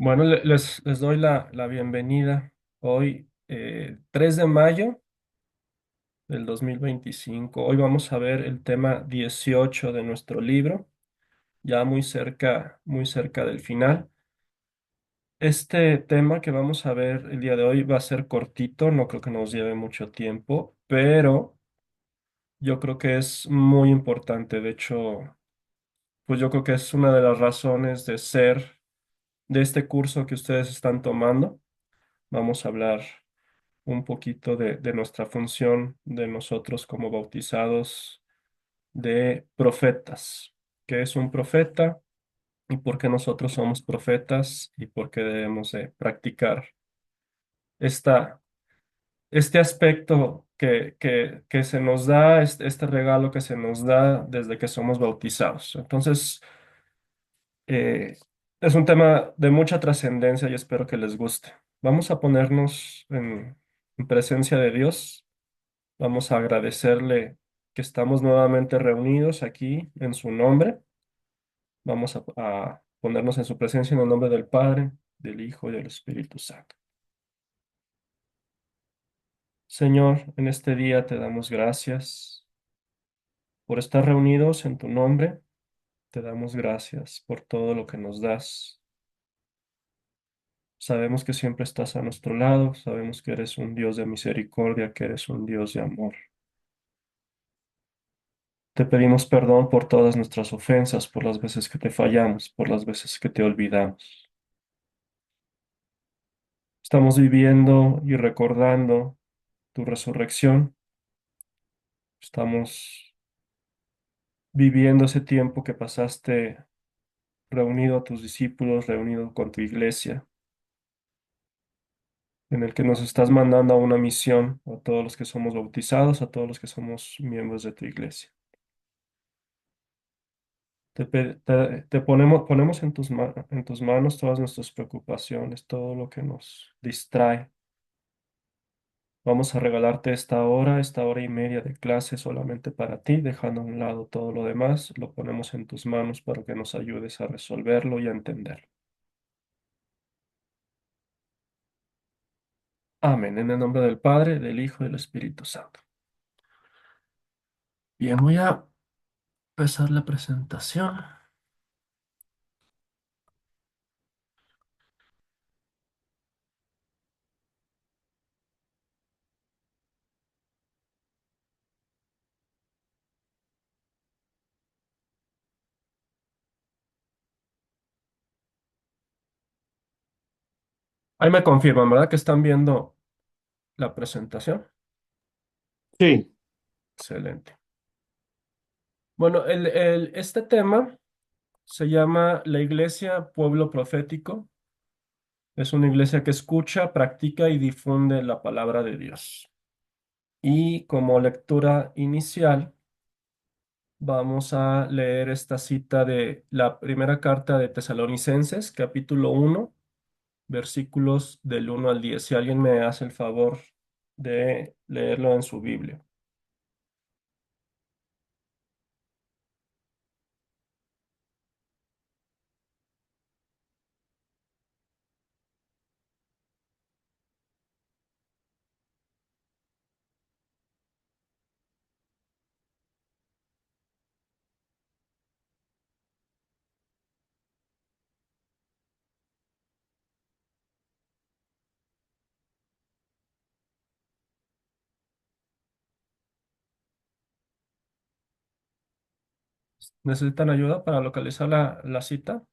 Bueno, les doy la bienvenida. Hoy, 3 de mayo del 2025. Hoy vamos a ver el tema 18 de nuestro libro, ya muy cerca del final. Este tema que vamos a ver el día de hoy va a ser cortito, no creo que nos lleve mucho tiempo, pero yo creo que es muy importante. De hecho, pues yo creo que es una de las razones de ser de este curso que ustedes están tomando. Vamos a hablar un poquito de nuestra función de nosotros como bautizados de profetas. ¿Qué es un profeta y por qué nosotros somos profetas y por qué debemos de practicar esta, este aspecto que se nos da, este regalo que se nos da desde que somos bautizados? Entonces, eh, es un tema de mucha trascendencia y espero que les guste. Vamos a ponernos en presencia de Dios. Vamos a agradecerle que estamos nuevamente reunidos aquí en su nombre. Vamos a ponernos en su presencia en el nombre del Padre, del Hijo y del Espíritu Santo. Señor, en este día te damos gracias por estar reunidos en tu nombre. Te damos gracias por todo lo que nos das. Sabemos que siempre estás a nuestro lado. Sabemos que eres un Dios de misericordia, que eres un Dios de amor. Te pedimos perdón por todas nuestras ofensas, por las veces que te fallamos, por las veces que te olvidamos. Estamos viviendo y recordando tu resurrección. Estamos viviendo ese tiempo que pasaste reunido a tus discípulos, reunido con tu iglesia, en el que nos estás mandando a una misión a todos los que somos bautizados, a todos los que somos miembros de tu iglesia. Te ponemos en tus manos todas nuestras preocupaciones, todo lo que nos distrae. Vamos a regalarte esta hora y media de clase solamente para ti, dejando a un lado todo lo demás. Lo ponemos en tus manos para que nos ayudes a resolverlo y a entenderlo. Amén. En el nombre del Padre, del Hijo y del Espíritu Santo. Bien, voy a empezar la presentación. Ahí me confirman, ¿verdad? Que están viendo la presentación. Sí, Excelente. Bueno, este tema se llama La Iglesia Pueblo Profético. Es una iglesia que escucha, practica y difunde la palabra de Dios. Y como lectura inicial, vamos a leer esta cita de la primera carta de Tesalonicenses, capítulo 1, versículos del 1 al 10. Si alguien me hace el favor de leerlo en su Biblia. ¿Necesitan ayuda para localizar la cita?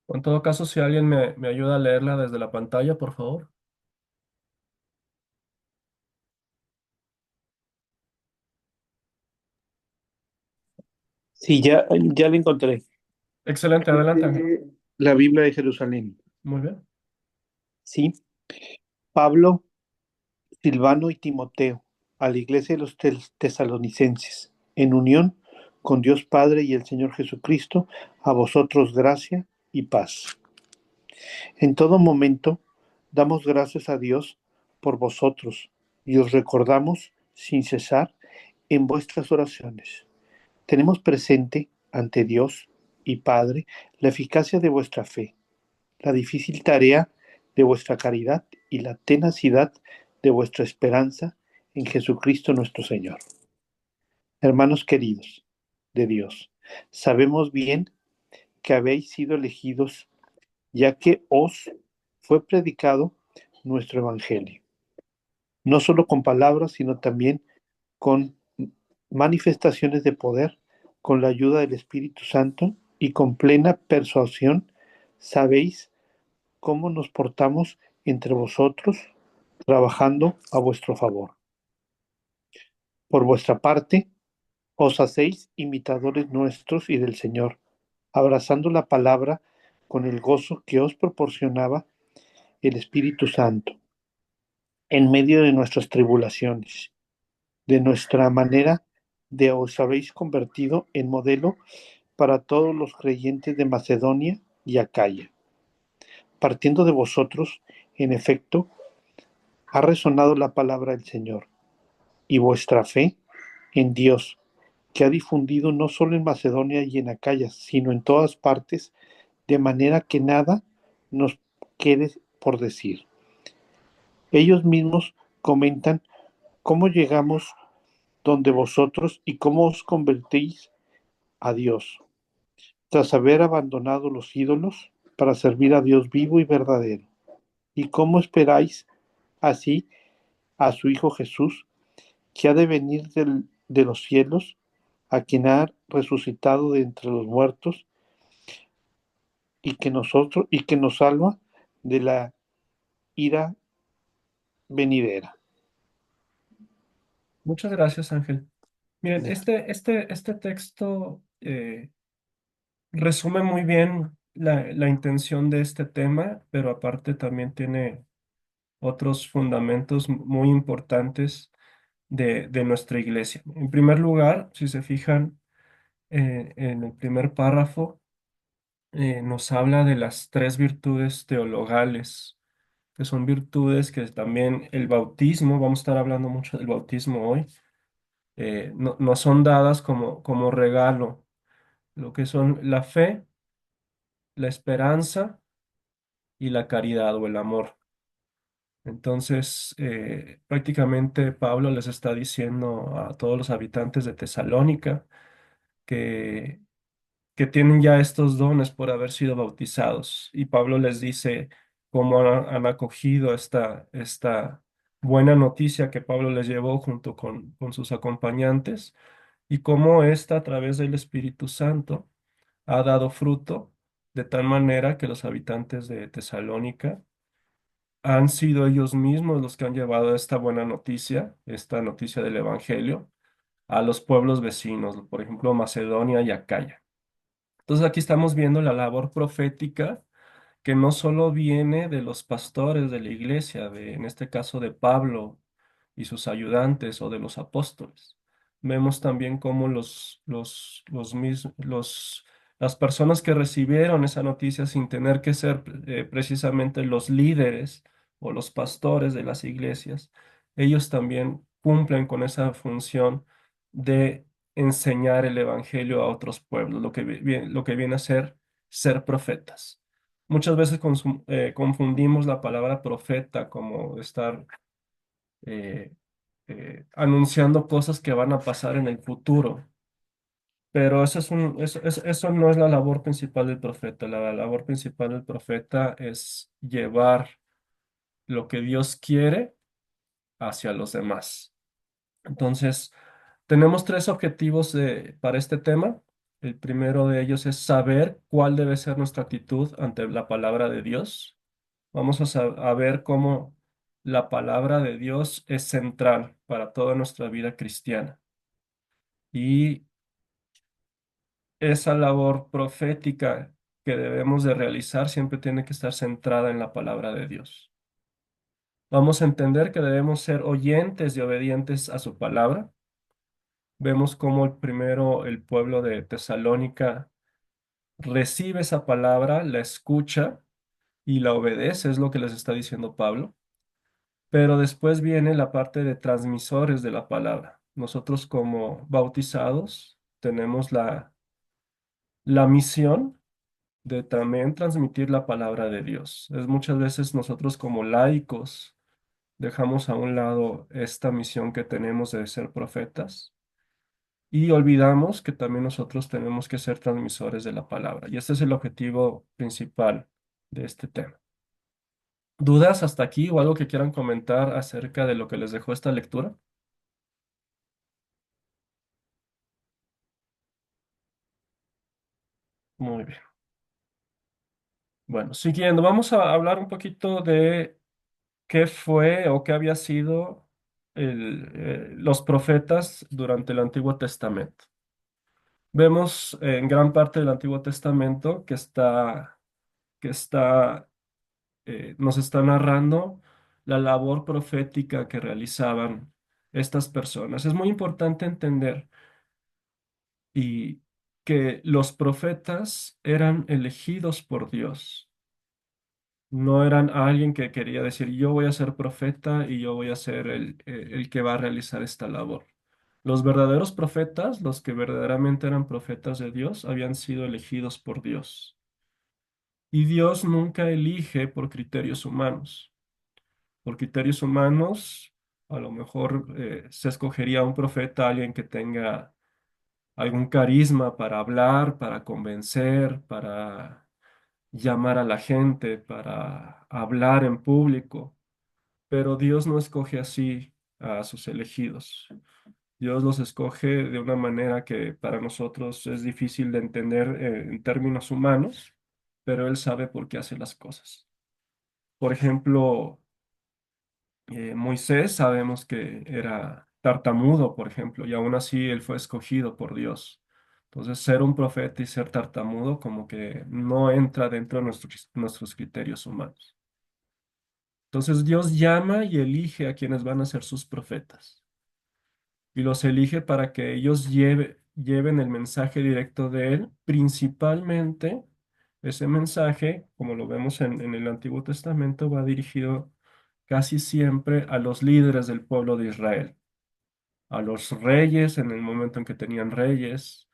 O en todo caso, si alguien me ayuda a leerla desde la pantalla, por favor. sí, ya la encontré. Excelente, Es adelante, Ángel. de la Biblia de Jerusalén. Muy bien. Sí, Pablo, Silvano y Timoteo, a la iglesia de los tesalonicenses, en unión con Dios Padre y el Señor Jesucristo, a vosotros gracia y paz. En todo momento damos gracias a Dios por vosotros y os recordamos sin cesar en vuestras oraciones. Tenemos presente ante Dios y Padre la eficacia de vuestra fe, la difícil tarea de vuestra caridad y la tenacidad de vuestra esperanza en Jesucristo nuestro Señor. Hermanos queridos de Dios, sabemos bien que habéis sido elegidos, ya que os fue predicado nuestro Evangelio, no solo con palabras, sino también con manifestaciones de poder, con la ayuda del Espíritu Santo y con plena persuasión. Sabéis cómo nos portamos entre vosotros, trabajando a vuestro favor. Por vuestra parte, os hacéis imitadores nuestros y del Señor, abrazando la palabra con el gozo que os proporcionaba el Espíritu Santo en medio de nuestras tribulaciones. De nuestra manera de os habéis convertido en modelo para todos los creyentes de Macedonia y Acaya. Partiendo de vosotros, en efecto, ha resonado la palabra del Señor y vuestra fe en Dios, que ha difundido no solo en Macedonia y en Acaya, sino en todas partes, de manera que nada nos quede por decir. Ellos mismos comentan cómo llegamos donde vosotros y cómo os convertís a Dios, tras haber abandonado los ídolos para servir a Dios vivo y verdadero. Y cómo esperáis así a su Hijo Jesús, que ha de venir de los cielos, a quien ha resucitado de entre los muertos y que nos salva de la ira venidera. Muchas gracias, Ángel. Miren, este texto resume muy bien la intención de este tema, pero aparte también tiene otros fundamentos muy importantes de nuestra iglesia. En primer lugar, si se fijan en el primer párrafo, nos habla de las tres virtudes teologales, que son virtudes que también el bautismo, vamos a estar hablando mucho del bautismo hoy, no son dadas como regalo, lo que son la fe, la esperanza y la caridad o el amor. Entonces, prácticamente Pablo les está diciendo a todos los habitantes de Tesalónica que, que tienen ya estos dones por haber sido bautizados. Y Pablo les dice cómo han acogido esta buena noticia que Pablo les llevó junto con sus acompañantes y cómo ésta a través del Espíritu Santo ha dado fruto de tal manera que los habitantes de Tesalónica han sido ellos mismos los que han llevado esta buena noticia, esta noticia del Evangelio, a los pueblos vecinos, por ejemplo, Macedonia y Acaya. Entonces aquí estamos viendo la labor profética que no solo viene de los pastores de la iglesia, en este caso de Pablo y sus ayudantes o de los apóstoles. Vemos también cómo las personas que recibieron esa noticia sin tener que ser precisamente los líderes o los pastores de las iglesias, ellos también cumplen con esa función de enseñar el evangelio a otros pueblos, lo que viene a ser profetas. Muchas veces confundimos la palabra profeta como estar eh, anunciando cosas que van a pasar en el futuro, pero eso no es la labor principal del profeta. La labor principal del profeta es llevar lo que Dios quiere hacia los demás. Entonces, tenemos tres objetivos para este tema. El primero de ellos es saber cuál debe ser nuestra actitud ante la palabra de Dios. Vamos a ver cómo la palabra de Dios es central para toda nuestra vida cristiana. Y esa labor profética que debemos de realizar siempre tiene que estar centrada en la palabra de Dios. Vamos a entender que debemos ser oyentes y obedientes a su palabra. Vemos cómo el pueblo de Tesalónica recibe esa palabra, la escucha y la obedece, es lo que les está diciendo Pablo. Pero después viene la parte de transmisores de la palabra. Nosotros como bautizados tenemos la misión de también transmitir la palabra de Dios. Es muchas veces nosotros como laicos dejamos a un lado esta misión que tenemos de ser profetas y olvidamos que también nosotros tenemos que ser transmisores de la palabra. Y este es el objetivo principal de este tema. ¿Dudas hasta aquí o algo que quieran comentar acerca de lo que les dejó esta lectura? Muy bien. Bueno, siguiendo, vamos a hablar un poquito de qué fue o qué había sido los profetas durante el Antiguo Testamento. Vemos en gran parte del Antiguo Testamento que nos está narrando la labor profética que realizaban estas personas. Es muy importante entender y que los profetas eran elegidos por Dios. No eran alguien que quería decir, yo voy a ser profeta y yo voy a ser el que va a realizar esta labor. Los verdaderos profetas, los que verdaderamente eran profetas de Dios, habían sido elegidos por Dios. Y Dios nunca elige por criterios humanos. Por criterios humanos, a lo mejor se escogería un profeta, alguien que tenga algún carisma para hablar, para convencer, para llamar a la gente, para hablar en público. Pero Dios no escoge así a sus elegidos. Dios los escoge de una manera que para nosotros es difícil de entender en términos humanos, pero Él sabe por qué hace las cosas. Por ejemplo, Moisés sabemos que era tartamudo, por ejemplo, y aún así él fue escogido por Dios. Entonces, ser un profeta y ser tartamudo como que no entra dentro de nuestros criterios humanos. Entonces, Dios llama y elige a quienes van a ser sus profetas y los elige para que ellos lleven el mensaje directo de Él, principalmente ese mensaje, como lo vemos en el Antiguo Testamento, va dirigido casi siempre a los líderes del pueblo de Israel, a los reyes en el momento en que tenían reyes,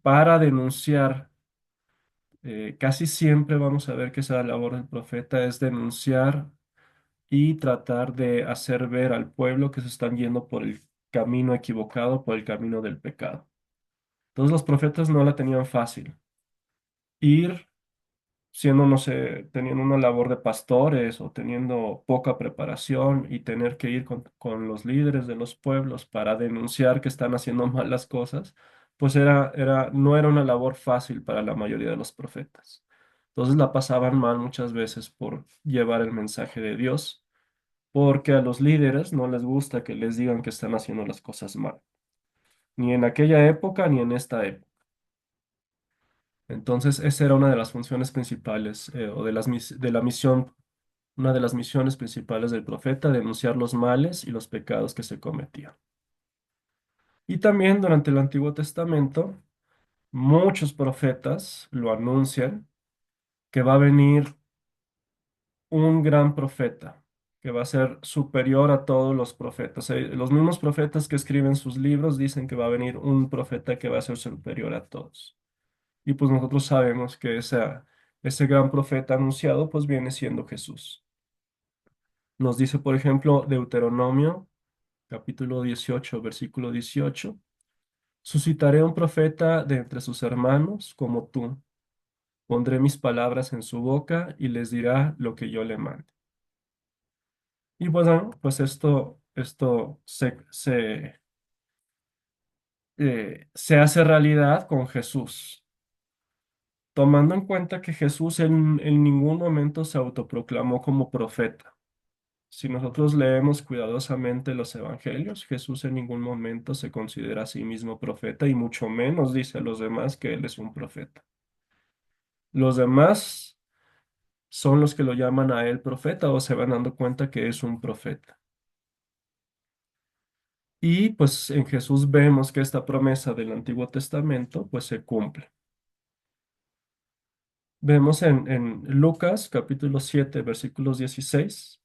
para denunciar. Casi siempre vamos a ver que esa labor del profeta es denunciar y tratar de hacer ver al pueblo que se están yendo por el camino equivocado, por el camino del pecado. Entonces los profetas no la tenían fácil. Ir siendo, no sé, teniendo una labor de pastores o teniendo poca preparación y tener que ir con los líderes de los pueblos para denunciar que están haciendo mal las cosas, pues no era una labor fácil para la mayoría de los profetas. Entonces la pasaban mal muchas veces por llevar el mensaje de Dios, porque a los líderes no les gusta que les digan que están haciendo las cosas mal, ni en aquella época ni en esta época. Entonces, esa era una de las funciones principales o de la misión, una de las misiones principales del profeta, denunciar los males y los pecados que se cometían. Y también durante el Antiguo Testamento, muchos profetas lo anuncian que va a venir un gran profeta, que va a ser superior a todos los profetas. Los mismos profetas que escriben sus libros dicen que va a venir un profeta que va a ser superior a todos. Y pues nosotros sabemos que ese gran profeta anunciado pues viene siendo Jesús. Nos dice, por ejemplo, Deuteronomio, capítulo 18, versículo 18: suscitaré un profeta de entre sus hermanos como tú. Pondré mis palabras en su boca y les dirá lo que yo le mande. Y bueno, pues esto se hace realidad con Jesús, tomando en cuenta que Jesús en ningún momento se autoproclamó como profeta. Si nosotros leemos cuidadosamente los evangelios, Jesús en ningún momento se considera a sí mismo profeta y mucho menos dice a los demás que él es un profeta. Los demás son los que lo llaman a él profeta o se van dando cuenta que es un profeta. Y pues en Jesús vemos que esta promesa del Antiguo Testamento pues se cumple. Vemos en Lucas capítulo 7 versículos 16,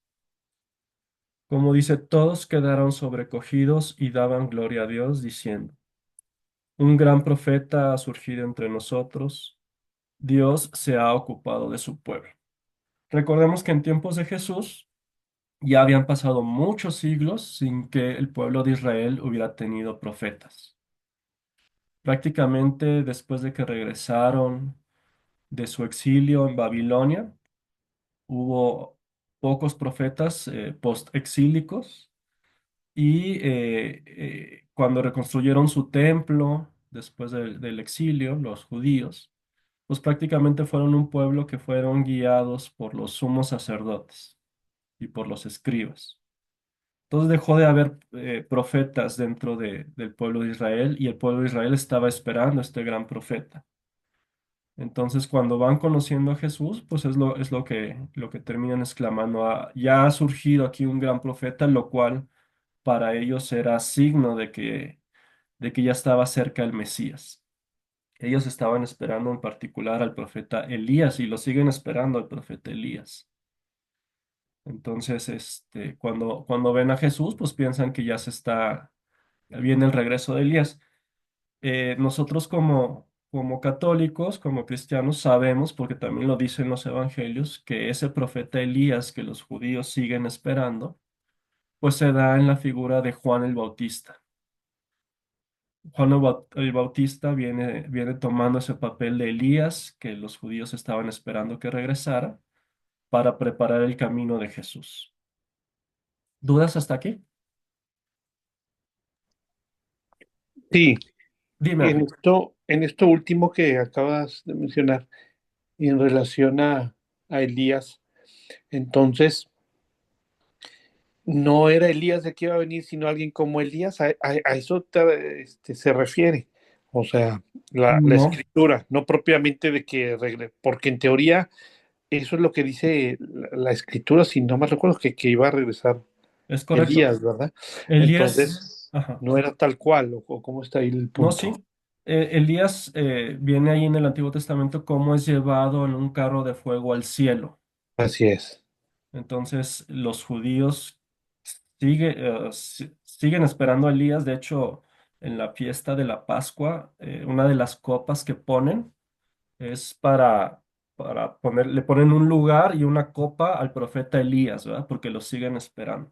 como dice, todos quedaron sobrecogidos y daban gloria a Dios, diciendo, un gran profeta ha surgido entre nosotros, Dios se ha ocupado de su pueblo. Recordemos que en tiempos de Jesús ya habían pasado muchos siglos sin que el pueblo de Israel hubiera tenido profetas. Prácticamente después de que regresaron de su exilio en Babilonia, hubo pocos profetas post-exílicos y cuando reconstruyeron su templo después del exilio, los judíos, pues prácticamente fueron un pueblo que fueron guiados por los sumos sacerdotes y por los escribas. Entonces dejó de haber profetas dentro del pueblo de Israel y el pueblo de Israel estaba esperando a este gran profeta. Entonces cuando van conociendo a Jesús, pues es lo que terminan exclamando, "Ah, ya ha surgido aquí un gran profeta", lo cual para ellos era signo de que ya estaba cerca el Mesías. Ellos estaban esperando en particular al profeta Elías y lo siguen esperando al profeta Elías. Entonces, cuando ven a Jesús, pues piensan que viene el regreso de Elías. Nosotros como católicos, como cristianos, sabemos, porque también lo dicen los evangelios, que ese profeta Elías que los judíos siguen esperando, pues se da en la figura de Juan el Bautista. Juan el Bautista viene tomando ese papel de Elías que los judíos estaban esperando que regresara para preparar el camino de Jesús. ¿Dudas hasta aquí? Sí, Dime, Ángel. en esto último que acabas de mencionar, en relación a Elías, entonces no era Elías de que iba a venir, sino alguien como Elías, a eso se refiere. O sea, la No, escritura, no propiamente de que porque en teoría eso es lo que dice la escritura, si no me recuerdo, que iba a regresar es correcto. Elías, ¿verdad? Elías, Entonces, ajá. no era tal cual, o cómo está ahí el No, punto. sí. Elías viene ahí en el Antiguo Testamento como es llevado en un carro de fuego al cielo. Así es. Entonces, los judíos siguen esperando a Elías. De hecho, en la fiesta de la Pascua, una de las copas que ponen es le ponen un lugar y una copa al profeta Elías, ¿verdad? Porque lo siguen esperando.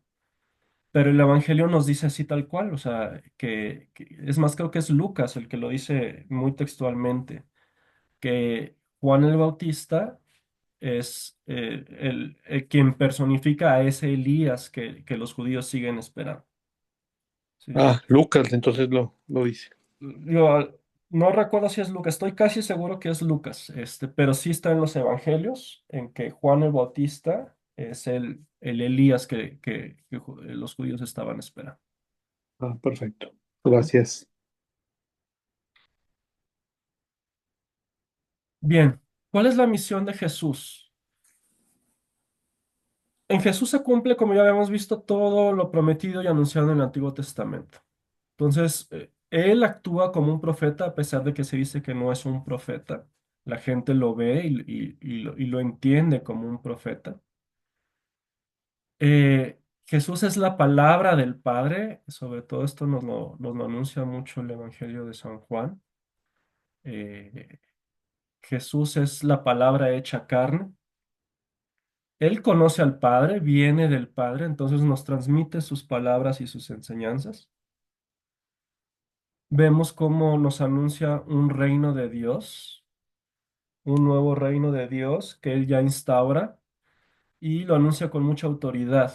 Pero el Evangelio nos dice así tal cual, o sea, es más, creo que es Lucas el que lo dice muy textualmente, que Juan el Bautista es quien personifica a ese Elías que los judíos siguen esperando. ¿Sí? Ah, Lucas, entonces lo dice. Yo no recuerdo si es Lucas, estoy casi seguro que es Lucas, pero sí está en los Evangelios, en que Juan el Bautista es el Elías que los judíos estaban esperando. Ah, perfecto. Ujú. Gracias. Bien, ¿cuál es la misión de Jesús? En Jesús se cumple, como ya habíamos visto, todo lo prometido y anunciado en el Antiguo Testamento. Entonces, él actúa como un profeta a pesar de que se dice que no es un profeta. La gente lo ve y lo entiende como un profeta. Jesús es la palabra del Padre, sobre todo esto nos lo anuncia mucho el Evangelio de San Juan. Eh, Jesús es la palabra hecha carne. Él conoce al Padre, viene del Padre, entonces nos transmite sus palabras y sus enseñanzas. Vemos cómo nos anuncia un reino de Dios, un nuevo reino de Dios que Él ya instaura y lo anuncia con mucha autoridad.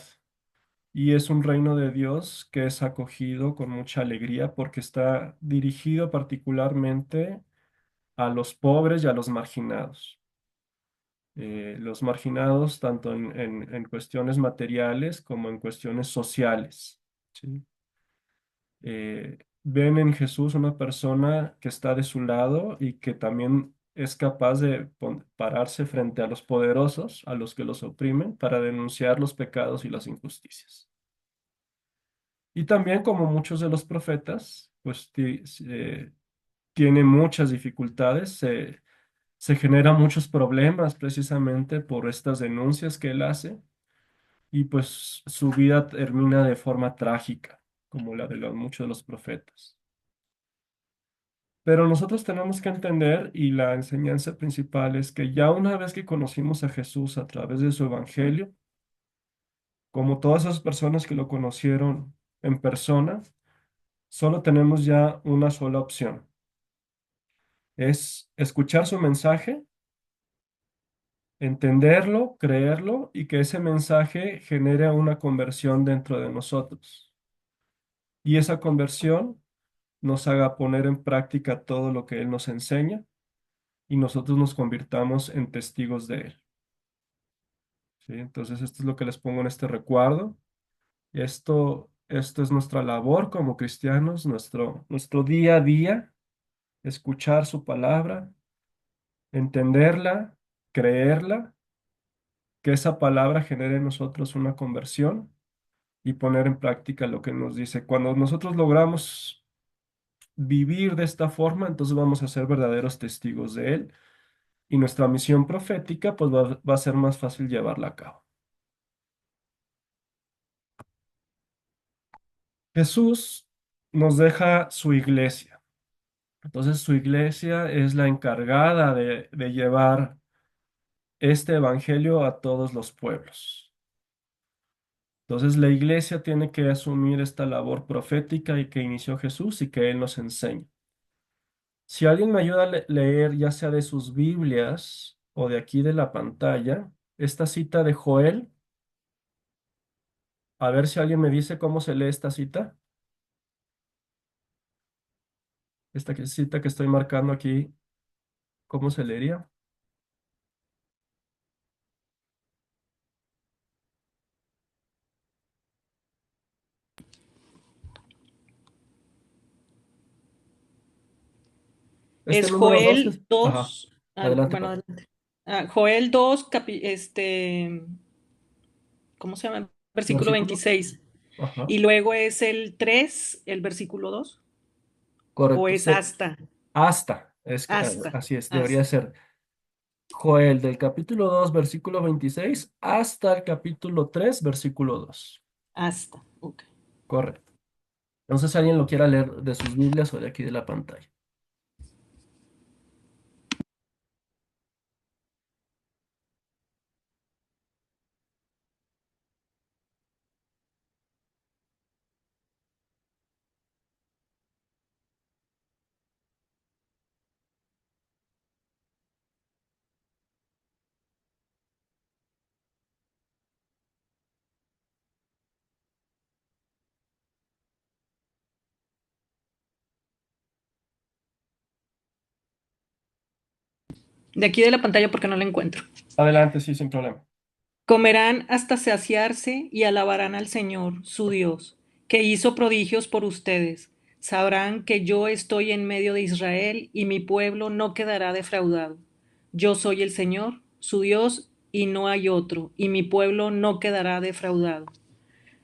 Y es un reino de Dios que es acogido con mucha alegría porque está dirigido particularmente a los pobres y a los marginados. Los marginados tanto en cuestiones materiales como en cuestiones sociales. ¿Sí? Ven en Jesús una persona que está de su lado y que también es capaz de pararse frente a los poderosos, a los que los oprimen, para denunciar los pecados y las injusticias. Y también, como muchos de los profetas, pues tiene muchas dificultades, se generan muchos problemas precisamente por estas denuncias que él hace y pues su vida termina de forma trágica, como la de muchos de los profetas. Pero nosotros tenemos que entender, y la enseñanza principal es que ya una vez que conocimos a Jesús a través de su evangelio, como todas esas personas que lo conocieron en persona, solo tenemos ya una sola opción, es escuchar su mensaje, entenderlo, creerlo y que ese mensaje genere una conversión dentro de nosotros. Y esa conversión nos haga poner en práctica todo lo que Él nos enseña y nosotros nos convirtamos en testigos de Él. ¿Sí? Entonces, esto es lo que les pongo en este recuerdo. Esto es nuestra labor como cristianos, nuestro día a día, escuchar su palabra, entenderla, creerla, que esa palabra genere en nosotros una conversión y poner en práctica lo que nos dice. Cuando nosotros logramos vivir de esta forma, entonces vamos a ser verdaderos testigos de Él y nuestra misión profética pues va a ser más fácil llevarla a cabo. Jesús nos deja su iglesia. Entonces su iglesia es la encargada de llevar este evangelio a todos los pueblos. Entonces la iglesia tiene que asumir esta labor profética y que inició Jesús y que Él nos enseña. Si alguien me ayuda a leer, ya sea de sus Biblias o de aquí de la pantalla, esta cita de Joel, a ver si alguien me dice cómo se lee esta cita. Esta cita que estoy marcando aquí, ¿cómo se leería? Este Es número 2 Joel es... Ajá, 2, adelante, bueno, Pablo. adelante. Joel 2, ¿cómo se llama? Versículo Versículo. 26. Ajá, Y luego es el 3, el versículo 2, o correcto. es hasta, Hasta, hasta, así es, debería hasta, ser Joel del capítulo 2 versículo 26 hasta el capítulo 3 versículo 2. hasta. Ok. Correcto. Entonces, si alguien lo quiera leer de sus Biblias o de aquí de la pantalla. De aquí de la pantalla porque no la encuentro. Adelante, sí, sin problema. Comerán hasta saciarse y alabarán al Señor, su Dios, que hizo prodigios por ustedes. Sabrán que yo estoy en medio de Israel y mi pueblo no quedará defraudado. Yo soy el Señor, su Dios, y no hay otro, y mi pueblo no quedará defraudado.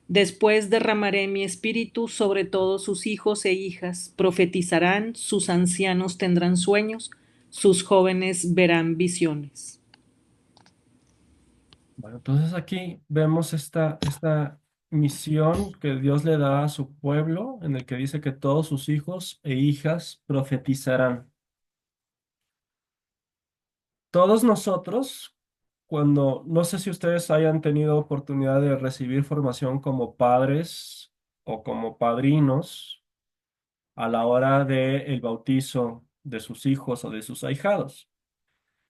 Después derramaré mi espíritu sobre todos sus hijos e hijas, profetizarán, sus ancianos tendrán sueños, sus jóvenes verán visiones. Bueno, entonces aquí vemos esta misión que Dios le da a su pueblo, en el que dice que todos sus hijos e hijas profetizarán. Todos nosotros, no sé si ustedes hayan tenido oportunidad de recibir formación como padres o como padrinos a la hora del bautizo de sus hijos o de sus ahijados.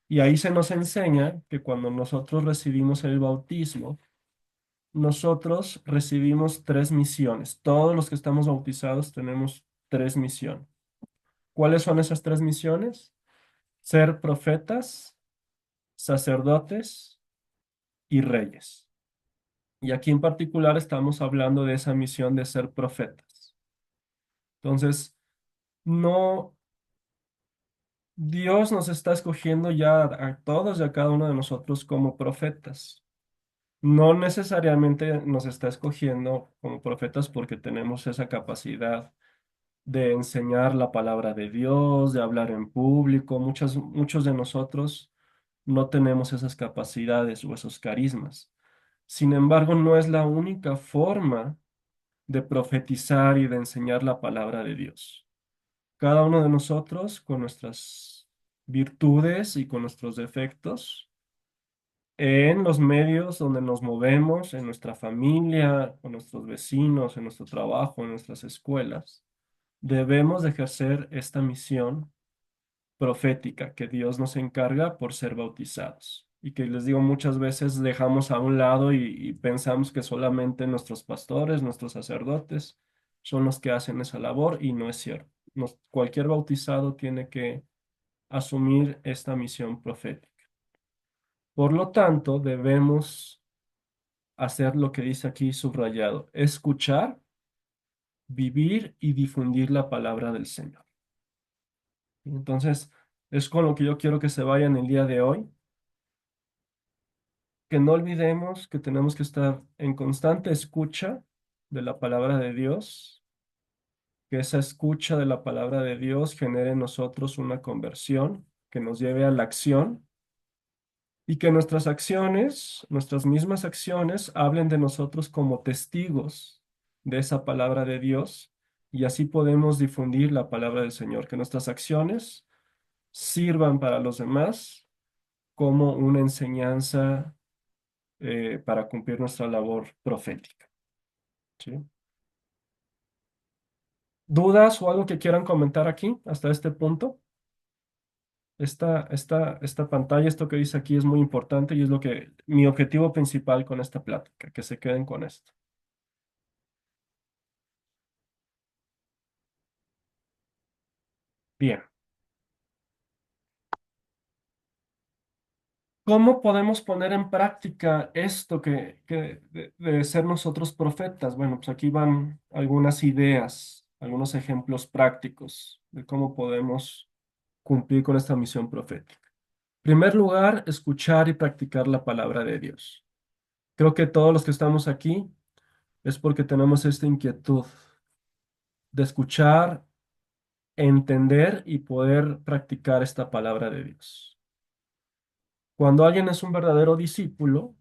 Y ahí se nos enseña que cuando nosotros recibimos el bautismo, nosotros recibimos tres misiones. Todos los que estamos bautizados tenemos tres misiones. ¿Cuáles son esas tres misiones? Ser profetas, sacerdotes y reyes. Y aquí en particular estamos hablando de esa misión de ser profetas. Entonces, no, Dios nos está escogiendo ya a todos y a cada uno de nosotros como profetas. No necesariamente nos está escogiendo como profetas porque tenemos esa capacidad de enseñar la palabra de Dios, de hablar en público. Muchos de nosotros no tenemos esas capacidades o esos carismas. Sin embargo, no es la única forma de profetizar y de enseñar la palabra de Dios. Cada uno de nosotros, con nuestras virtudes y con nuestros defectos, en los medios donde nos movemos, en nuestra familia, con nuestros vecinos, en nuestro trabajo, en nuestras escuelas, debemos de ejercer esta misión profética que Dios nos encarga por ser bautizados. Y que les digo, muchas veces dejamos a un lado y pensamos que solamente nuestros pastores, nuestros sacerdotes son los que hacen esa labor y no es cierto. Cualquier bautizado tiene que asumir esta misión profética. Por lo tanto, debemos hacer lo que dice aquí subrayado, escuchar, vivir y difundir la palabra del Señor. Entonces, es con lo que yo quiero que se vayan el día de hoy, que no olvidemos que tenemos que estar en constante escucha de la palabra de Dios, que esa escucha de la palabra de Dios genere en nosotros una conversión que nos lleve a la acción y que nuestras acciones, nuestras mismas acciones, hablen de nosotros como testigos de esa palabra de Dios y así podemos difundir la palabra del Señor, que nuestras acciones sirvan para los demás como una enseñanza para cumplir nuestra labor profética. ¿Sí? ¿Dudas o algo que quieran comentar aquí hasta este punto? Esta pantalla, esto que dice aquí es muy importante y es lo que mi objetivo principal con esta plática, que se queden con esto. Bien, ¿cómo podemos poner en práctica esto de ser nosotros profetas? Bueno, pues aquí van algunas ideas, algunos ejemplos prácticos de cómo podemos cumplir con esta misión profética. En primer lugar, escuchar y practicar la palabra de Dios. Creo que todos los que estamos aquí es porque tenemos esta inquietud de escuchar, entender y poder practicar esta palabra de Dios. Cuando alguien es un verdadero discípulo,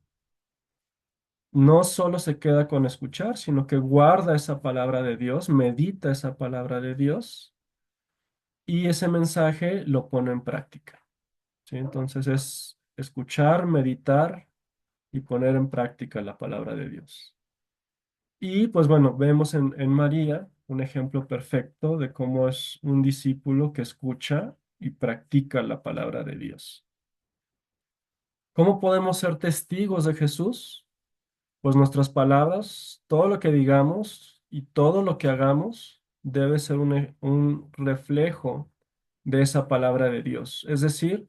no solo se queda con escuchar, sino que guarda esa palabra de Dios, medita esa palabra de Dios y ese mensaje lo pone en práctica. ¿Sí? Entonces es escuchar, meditar y poner en práctica la palabra de Dios. Y pues bueno, vemos en María un ejemplo perfecto de cómo es un discípulo que escucha y practica la palabra de Dios. ¿Cómo podemos ser testigos de Jesús? Pues nuestras palabras, todo lo que digamos y todo lo que hagamos debe ser un reflejo de esa palabra de Dios. Es decir,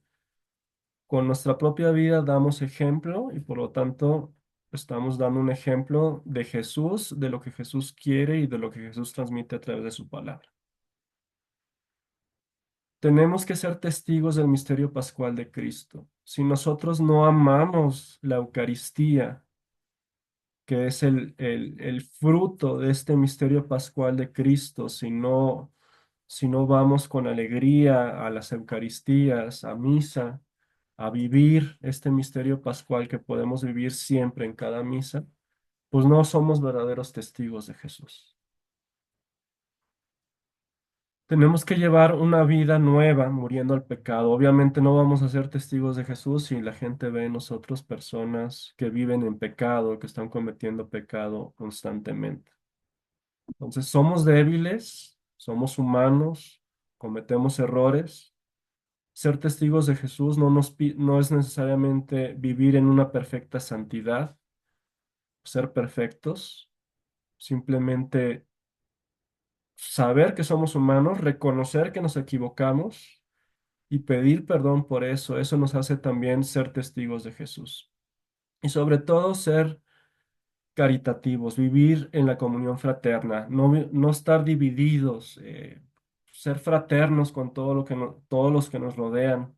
con nuestra propia vida damos ejemplo y por lo tanto estamos dando un ejemplo de Jesús, de lo que Jesús quiere y de lo que Jesús transmite a través de su palabra. Tenemos que ser testigos del misterio pascual de Cristo. Si nosotros no amamos la Eucaristía, que es el fruto de este misterio pascual de Cristo, si no vamos con alegría a las Eucaristías, a misa, a vivir este misterio pascual que podemos vivir siempre en cada misa, pues no somos verdaderos testigos de Jesús. Tenemos que llevar una vida nueva muriendo al pecado. Obviamente no vamos a ser testigos de Jesús si la gente ve en nosotros personas que viven en pecado, que están cometiendo pecado constantemente. Entonces somos débiles, somos humanos, cometemos errores. Ser testigos de Jesús no es necesariamente vivir en una perfecta santidad, ser perfectos, simplemente saber que somos humanos, reconocer que nos equivocamos y pedir perdón por eso. Eso nos hace también ser testigos de Jesús. Y sobre todo ser caritativos, vivir en la comunión fraterna, no estar divididos, ser fraternos con todo todos los que nos rodean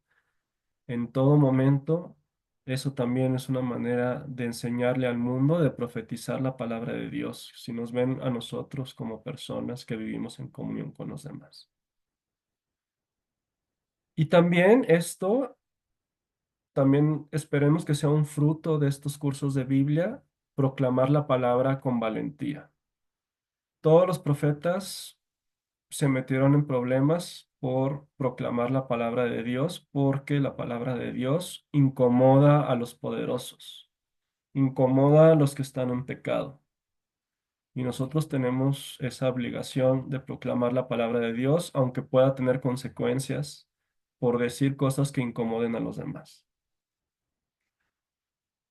en todo momento Eso también es una manera de enseñarle al mundo, de profetizar la palabra de Dios, si nos ven a nosotros como personas que vivimos en comunión con los demás. Y también esto, también esperemos que sea un fruto de estos cursos de Biblia, proclamar la palabra con valentía. Todos los profetas se metieron en problemas por proclamar la palabra de Dios, porque la palabra de Dios incomoda a los poderosos, incomoda a los que están en pecado. Y nosotros tenemos esa obligación de proclamar la palabra de Dios, aunque pueda tener consecuencias por decir cosas que incomoden a los demás.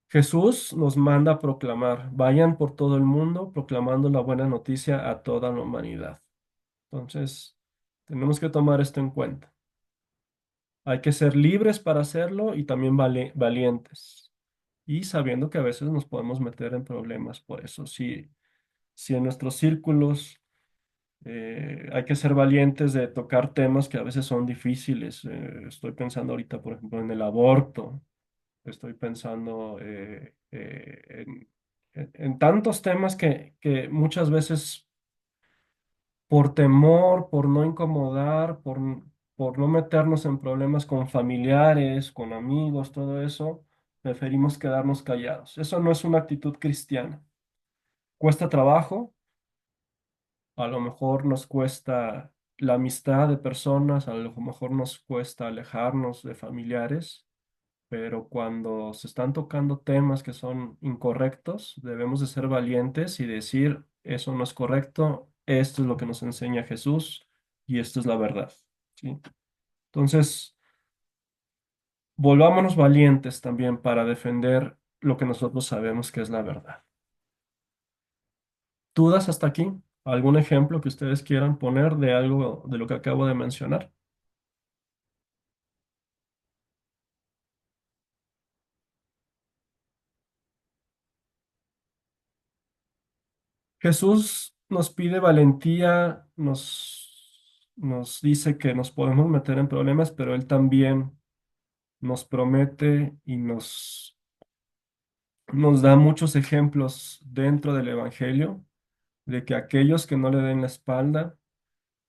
Jesús nos manda a proclamar, vayan por todo el mundo proclamando la buena noticia a toda la humanidad. Entonces, tenemos que tomar esto en cuenta. Hay que ser libres para hacerlo y también valientes. Y sabiendo que a veces nos podemos meter en problemas por eso. Si en nuestros círculos hay que ser valientes de tocar temas que a veces son difíciles. Estoy pensando ahorita, por ejemplo, en el aborto. Estoy pensando en tantos temas que muchas veces por temor, por no incomodar, por no meternos en problemas con familiares, con amigos, todo eso, preferimos quedarnos callados. Eso no es una actitud cristiana. Cuesta trabajo, a lo mejor nos cuesta la amistad de personas, a lo mejor nos cuesta alejarnos de familiares, pero cuando se están tocando temas que son incorrectos, debemos de ser valientes y decir, eso no es correcto, esto es lo que nos enseña Jesús y esto es la verdad, ¿sí? Entonces, volvámonos valientes también para defender lo que nosotros sabemos que es la verdad. ¿Dudas hasta aquí? ¿Algún ejemplo que ustedes quieran poner de algo de lo que acabo de mencionar? Jesús nos pide valentía, nos dice que nos podemos meter en problemas, pero Él también nos promete y nos da muchos ejemplos dentro del Evangelio de que aquellos que no le den la espalda,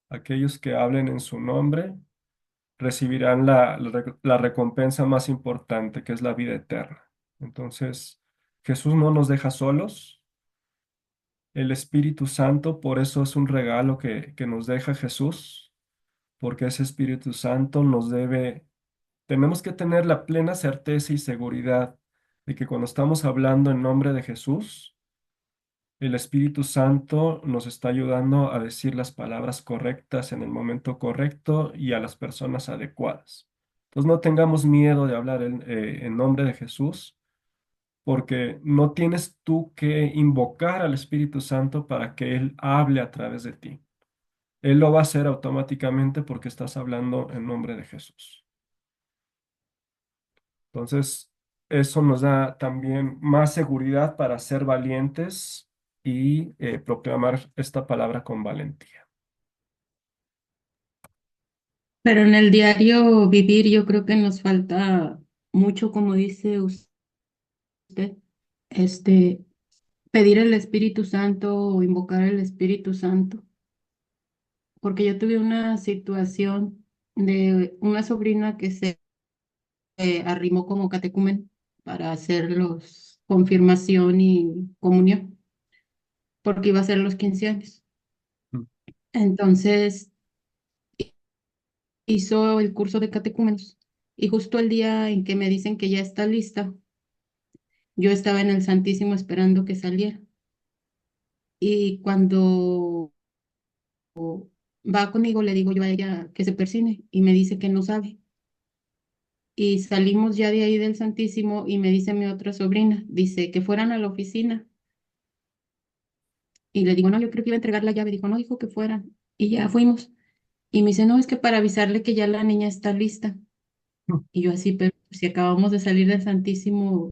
aquellos que hablen en su nombre, recibirán la recompensa más importante, que es la vida eterna. Entonces, Jesús no nos deja solos. El Espíritu Santo, por eso es un regalo que nos deja Jesús, porque ese Espíritu Santo tenemos que tener la plena certeza y seguridad de que cuando estamos hablando en nombre de Jesús, el Espíritu Santo nos está ayudando a decir las palabras correctas en el momento correcto y a las personas adecuadas. Entonces no tengamos miedo de hablar en nombre de Jesús, porque no tienes tú que invocar al Espíritu Santo para que Él hable a través de ti. Él lo va a hacer automáticamente porque estás hablando en nombre de Jesús. Entonces, eso nos da también más seguridad para ser valientes y proclamar esta palabra con valentía. Pero en el diario vivir yo creo que nos falta mucho, como dice usted, este, pedir el Espíritu Santo o invocar el Espíritu Santo, porque yo tuve una situación de una sobrina que se arrimó como catecumen para hacer los confirmación y comunión, porque iba a ser los 15 años. Mm. Entonces hizo el curso de catecúmenos y justo el día en que me dicen que ya está lista, yo estaba en el Santísimo esperando que saliera. Y cuando va conmigo, le digo yo a ella que se persine y me dice que no sabe. Y salimos ya de ahí del Santísimo y me dice mi otra sobrina, dice que fueran a la oficina. Y le digo, no, yo creo que iba a entregar la llave. Dijo, no, dijo que fueran. Y ya fuimos. Y me dice, no, es que para avisarle que ya la niña está lista. Y yo así, pero si acabamos de salir del Santísimo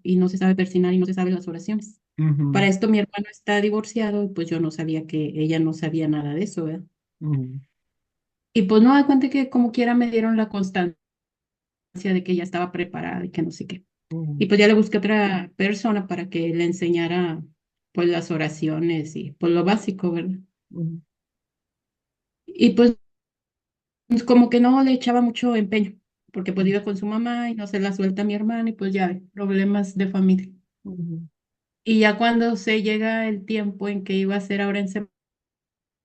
y no se sabe persinar y no se sabe las oraciones. Para Ujú, esto mi hermano está divorciado y pues yo no sabía que ella no sabía nada de eso, ¿verdad? ujú, Y pues no da cuenta que como quiera me dieron la constancia de que ya estaba preparada y que no sé qué. Y ujú, pues ya le busqué otra persona para que le enseñara pues las oraciones y pues lo básico, ¿verdad? ujú. Y pues como que no le echaba mucho empeño, porque pues vive con su mamá y no se la suelta a mi hermana y pues ya ve, problemas de familia. Ujú, Y ya cuando se llega el tiempo en que iba a ser ahora en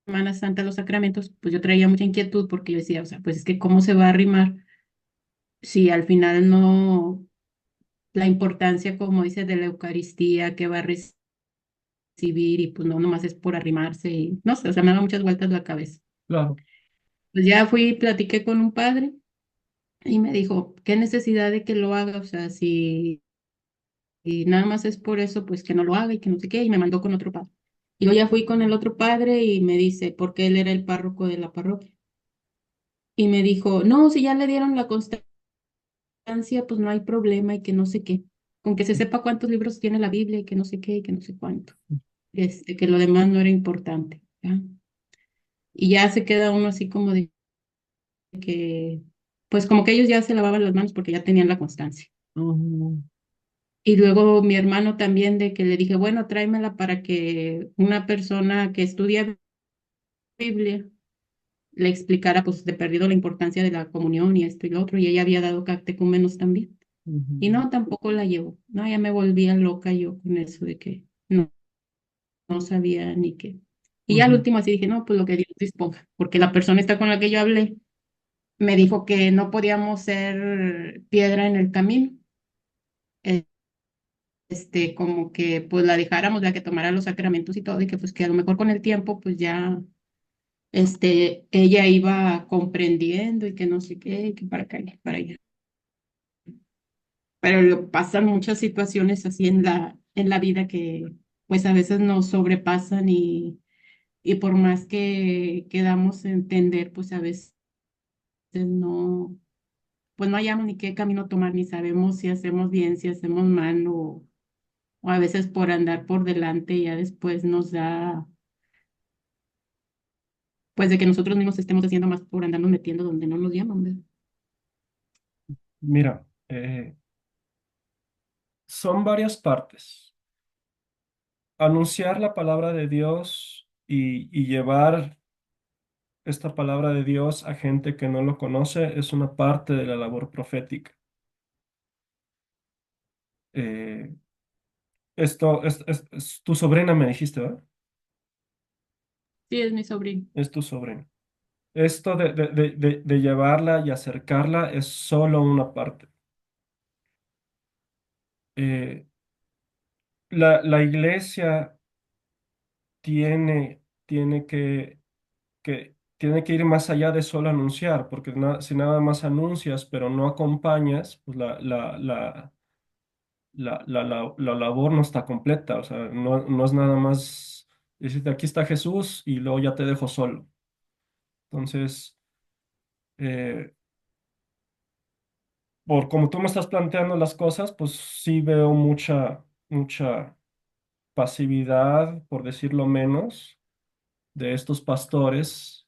Semana Santa los sacramentos, pues yo traía mucha inquietud porque yo decía, o sea, pues es que cómo se va a arrimar si al final no, la importancia, como dice, de la Eucaristía que va a recibir y pues no, nomás es por arrimarse y no sé, o sea, me daba muchas vueltas la cabeza. claro. Pues ya fui y platiqué con un padre y me dijo, ¿qué necesidad de que lo haga? O sea, si y nada más es por eso, pues que no lo haga y que no sé qué, y me mandó con otro padre. Y yo ya fui con el otro padre y me dice, porque él era el párroco de la parroquia. Y me dijo, no, si ya le dieron la constancia, pues no hay problema y que no sé qué. Con que se sepa cuántos libros tiene la Biblia y que no sé qué y que no sé cuánto. Que lo demás no era importante. ¿Ya? Y ya se queda uno así como de que, pues como que ellos ya se lavaban las manos porque ya tenían la constancia. Ujú, Y luego mi hermano también de que le dije, bueno, tráemela para que una persona que estudia Biblia le explicara pues de perdido la importancia de la comunión y esto y lo otro, y ella había dado catecúmenos también. Y ujú, no, tampoco la llevó. No, ya me volvía loca yo con eso de que no, no sabía ni qué. Y ya al ujú. último así dije, no, pues lo que Dios disponga, porque la persona esta con la que yo hablé me dijo que no podíamos ser piedra en el camino, eh, como que pues la dejáramos, la que tomara los sacramentos y todo, y que pues que a lo mejor con el tiempo pues ya ella iba comprendiendo y que no sé qué, y que para acá y para allá. Pero pasan muchas situaciones así en la vida que pues a veces nos sobrepasan y por más que quedamos entender, pues a veces no, pues no hallamos ni qué camino tomar, ni sabemos si hacemos bien, si hacemos mal, o a veces por andar por delante ya después nos da, pues de que nosotros mismos estemos haciendo más por andarnos metiendo donde no nos llaman, ¿verdad? Mira, son varias partes. Anunciar la palabra de Dios y llevar esta palabra de Dios a gente que no lo conoce es una parte de la labor profética. Eh, esto es tu sobrina, me dijiste, ¿verdad? Sí, es mi sobrino. Es tu sobrina. Esto de llevarla y acercarla es solo una parte. Eh, la iglesia tiene tiene que ir más allá de solo anunciar, porque si nada más anuncias, pero no acompañas, pues la labor no está completa. O sea, no es nada más decirte, aquí está Jesús y luego ya te dejo solo. Entonces, eh, por como tú me estás planteando las cosas, pues sí veo mucha pasividad, por decirlo menos, de estos pastores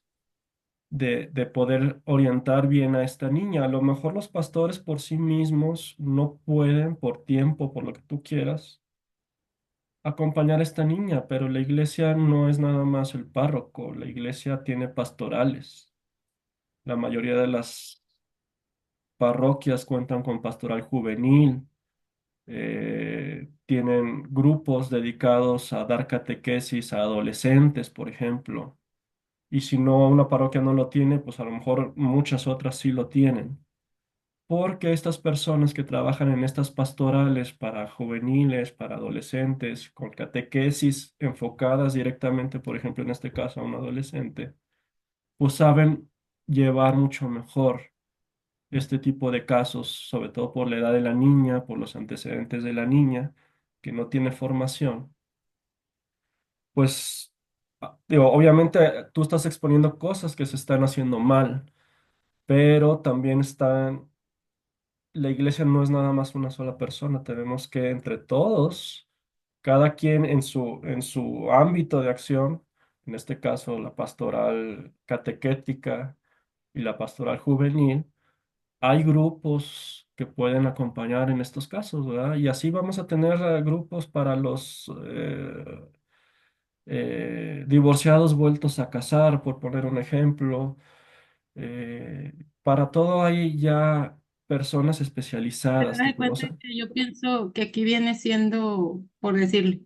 de poder orientar bien a esta niña. A lo mejor los pastores por sí mismos no pueden, por tiempo, por lo que tú quieras, acompañar a esta niña, pero la iglesia no es nada más el párroco, la iglesia tiene pastorales. La mayoría de las parroquias cuentan con pastoral juvenil, tienen grupos dedicados a dar catequesis a adolescentes, por ejemplo. Y si no, una parroquia no lo tiene, pues a lo mejor muchas otras sí lo tienen. Porque estas personas que trabajan en estas pastorales para juveniles, para adolescentes, con catequesis enfocadas directamente, por ejemplo, en este caso a un adolescente, pues saben llevar mucho mejor este tipo de casos, sobre todo por la edad de la niña, por los antecedentes de la niña, que no tiene formación. Pues, digo, obviamente tú estás exponiendo cosas que se están haciendo mal, pero también están la iglesia no es nada más una sola persona, tenemos que entre todos, cada quien en su ámbito de acción, en este caso la pastoral catequética y la pastoral juvenil, hay grupos que pueden acompañar en estos casos, ¿verdad? Y así vamos a tener grupos para los divorciados vueltos a casar, por poner un ejemplo. Eh, para todo hay ya personas Pero especializadas que de cuenta conocen. que yo pienso que aquí viene siendo, por decirle,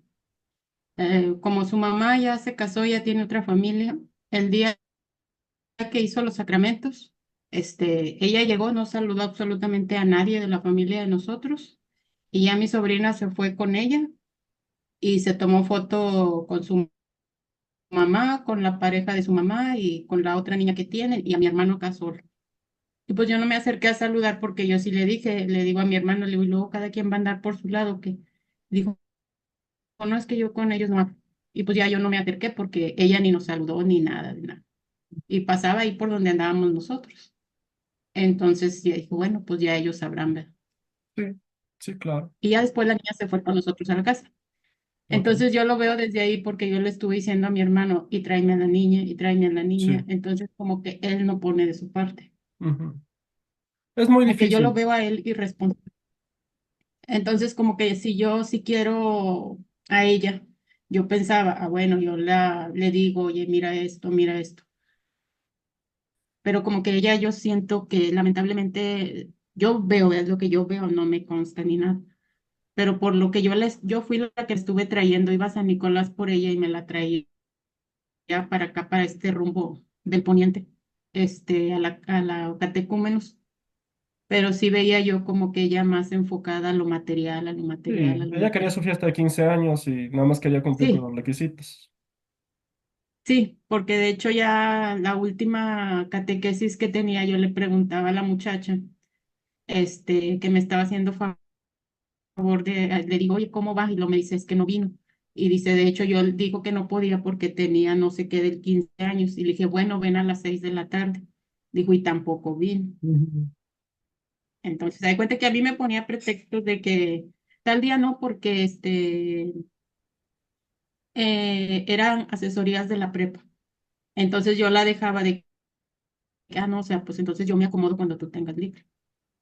como su mamá ya se casó, ya tiene otra familia, el día que hizo los sacramentos, ella llegó, no saludó absolutamente a nadie de la familia de nosotros, y ya mi sobrina se fue con ella y se tomó foto con su mamá, con la pareja de su mamá y con la otra niña que tienen, y a mi hermano acá solo. Y pues yo no me acerqué a saludar porque yo sí le dije, le digo a mi hermano, le digo, y luego cada quien va a andar por su lado, que dijo, no es que yo con ellos no. Y pues ya yo no me acerqué porque ella ni nos saludó ni nada, de nada. Y pasaba ahí por donde andábamos nosotros. Entonces ya dijo, bueno, pues ya ellos sabrán ver. Sí, sí, claro. Y ya después la niña se fue con nosotros a la casa. Ok. Entonces yo lo veo desde ahí porque yo le estuve diciendo a mi hermano, y tráeme a la niña, y tráeme a la niña. Sí. Entonces como que él no pone de su parte. Ujú. Es muy Como que yo lo difícil. veo a él irresponsable. Entonces como que si yo sí quiero a ella, yo pensaba, bueno, le digo, oye, mira esto. Pero como que ella yo siento que lamentablemente yo veo, es lo que yo veo, no me consta ni nada. Pero por lo que yo fui la que estuve trayendo, iba a San Nicolás por ella y me la traía para acá, para este rumbo del poniente, a la catecúmenos. Pero sí veía yo como que ella más enfocada a lo material, a lo material, Sí, a lo ella quería material. su fiesta de 15 años y nada más quería cumplir con Sí, los requisitos. sí, porque de hecho ya la última catequesis que tenía, yo le preguntaba a la muchacha, que me estaba haciendo favor le digo, oye, ¿cómo vas? Y lo me dice, es que no vino. Y dice, de hecho, yo dijo que no podía porque tenía no sé qué del 15 años. Y le dije, bueno, ven a las 6 de la tarde. Dijo, y tampoco vino. Ujú. Entonces, se da cuenta que a mí me ponía pretextos de que tal día no, porque eran asesorías de la prepa. Entonces yo la dejaba de, no, o sea, pues entonces yo me acomodo cuando tú tengas libre.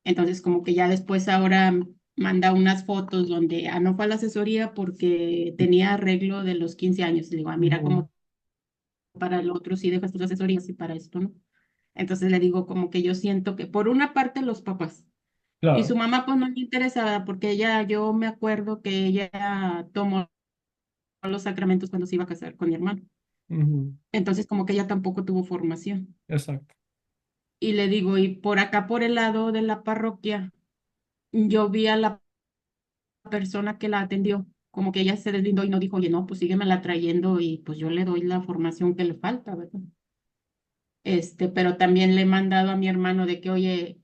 Entonces, como que ya después ahora manda unas fotos donde, no fue a la asesoría porque tenía arreglo de los 15 años. Le digo, mira Ujú. cómo para el otro sí dejas tus asesorías y para esto no. Entonces le digo como que yo siento que por una parte los papás y su Claro. mamá pues no le interesaba porque yo me acuerdo que ella tomó los sacramentos cuando se iba a casar con mi hermano. Ujú. Entonces como que ella tampoco tuvo formación. Exacto. Y le digo, y por acá por el lado de la parroquia, yo vi a la persona que la atendió, como que ella se deslindó y no dijo, oye, no, pues sígueme la trayendo y pues yo le doy la formación que le falta, ¿verdad? Pero también le he mandado a mi hermano de que, oye,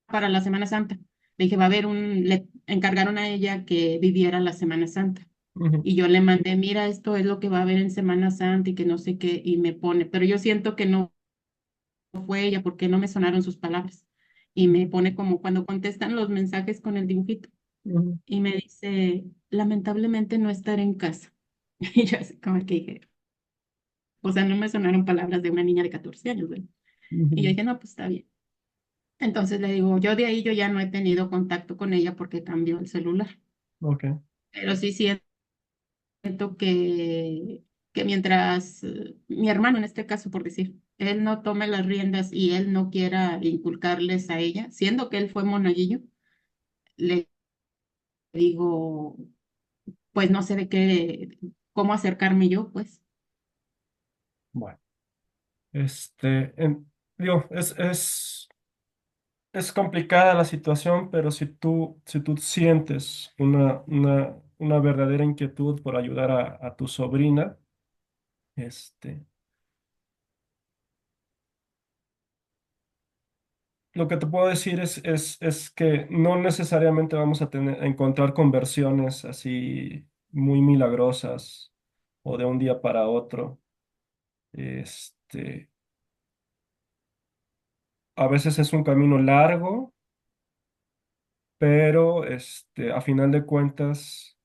para la Semana Santa. Le dije, le encargaron a ella que viviera la Semana Santa. Ujú. Y yo le mandé, mira, esto es lo que va a haber en Semana Santa y que no sé qué, y me pone, pero yo siento que no fue ella porque no me sonaron sus palabras. Y me pone como cuando contestan los mensajes con el dibujito. Ujú. Y me dice, lamentablemente no estaré en casa. Y yo así como que dije, o sea, no me sonaron palabras de una niña de 14 años, ¿verdad? Y yo Ujú. dije, no, pues está bien. Entonces le digo, yo de ahí yo ya no he tenido contacto con ella porque cambió el celular. Ok. Pero sí siento que mientras mi hermano, en este caso, por decir, él no tome las riendas y él no quiera inculcarles a ella, siendo que él fue monaguillo, le digo, pues no sé de qué, cómo acercarme yo, pues. Bueno. Digo, es complicada la situación, pero si tú sientes una verdadera inquietud por ayudar a tu sobrina, este, lo que te puedo decir es que no necesariamente vamos a encontrar conversiones así muy milagrosas o de un día para otro. Este, a veces es un camino largo, pero a final de cuentas,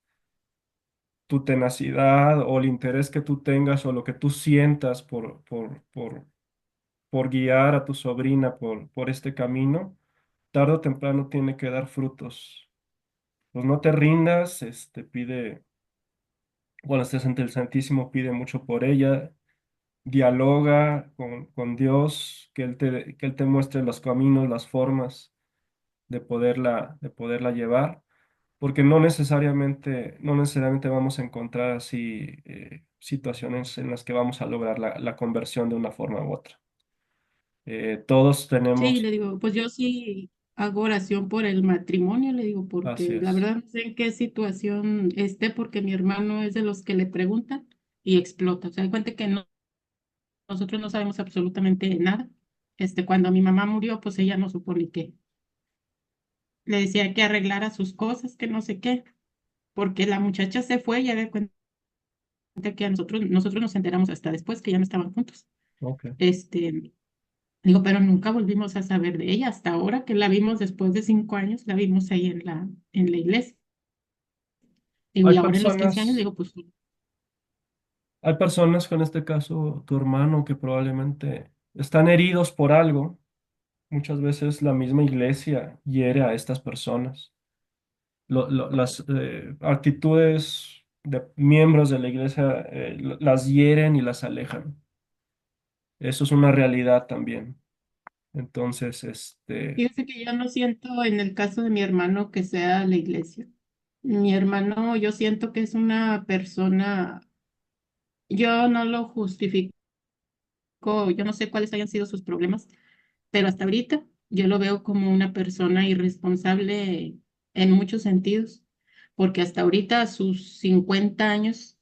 tu tenacidad o el interés que tú tengas o lo que tú sientas por guiar a tu sobrina por este camino, tarde o temprano tiene que dar frutos. Pues no te rindas, pide, bueno, este ante el Santísimo pide mucho por ella, dialoga con Dios, que Él te muestre los caminos, las formas de poderla llevar, porque no necesariamente vamos a encontrar así situaciones en las que vamos a lograr la conversión de una forma u otra. Todos Sí, tenemos, le digo, pues yo sí hago oración por el matrimonio, le digo, así porque la es. verdad no sé en qué situación esté, porque mi hermano es de los que le preguntan y explota. O sea, hay cuenta que nosotros no sabemos absolutamente nada. Cuando mi mamá murió, pues ella no supo ni qué. Le decía que arreglara sus cosas, que no sé qué, porque la muchacha se fue y ya de cuenta que a nosotros nos enteramos hasta después que ya no estaban juntos. Ok. Este, Digo, pero nunca volvimos a saber de ella. Hasta ahora que la vimos después de 5 años, la vimos ahí en la iglesia. Digo, Hay y ahora en los 15 años, personas, digo, pues hay personas, con este caso tu hermano, que probablemente están heridos por algo. Muchas veces la misma iglesia hiere a estas personas. Las actitudes de miembros de la iglesia las hieren y las alejan. Eso es una realidad también. Entonces, fíjese que yo no siento en el caso de mi hermano que sea la iglesia. Mi hermano, yo siento que es una persona, yo no lo justifico, yo no sé cuáles hayan sido sus problemas, pero hasta ahorita yo lo veo como una persona irresponsable en muchos sentidos, porque hasta ahorita a sus 50 años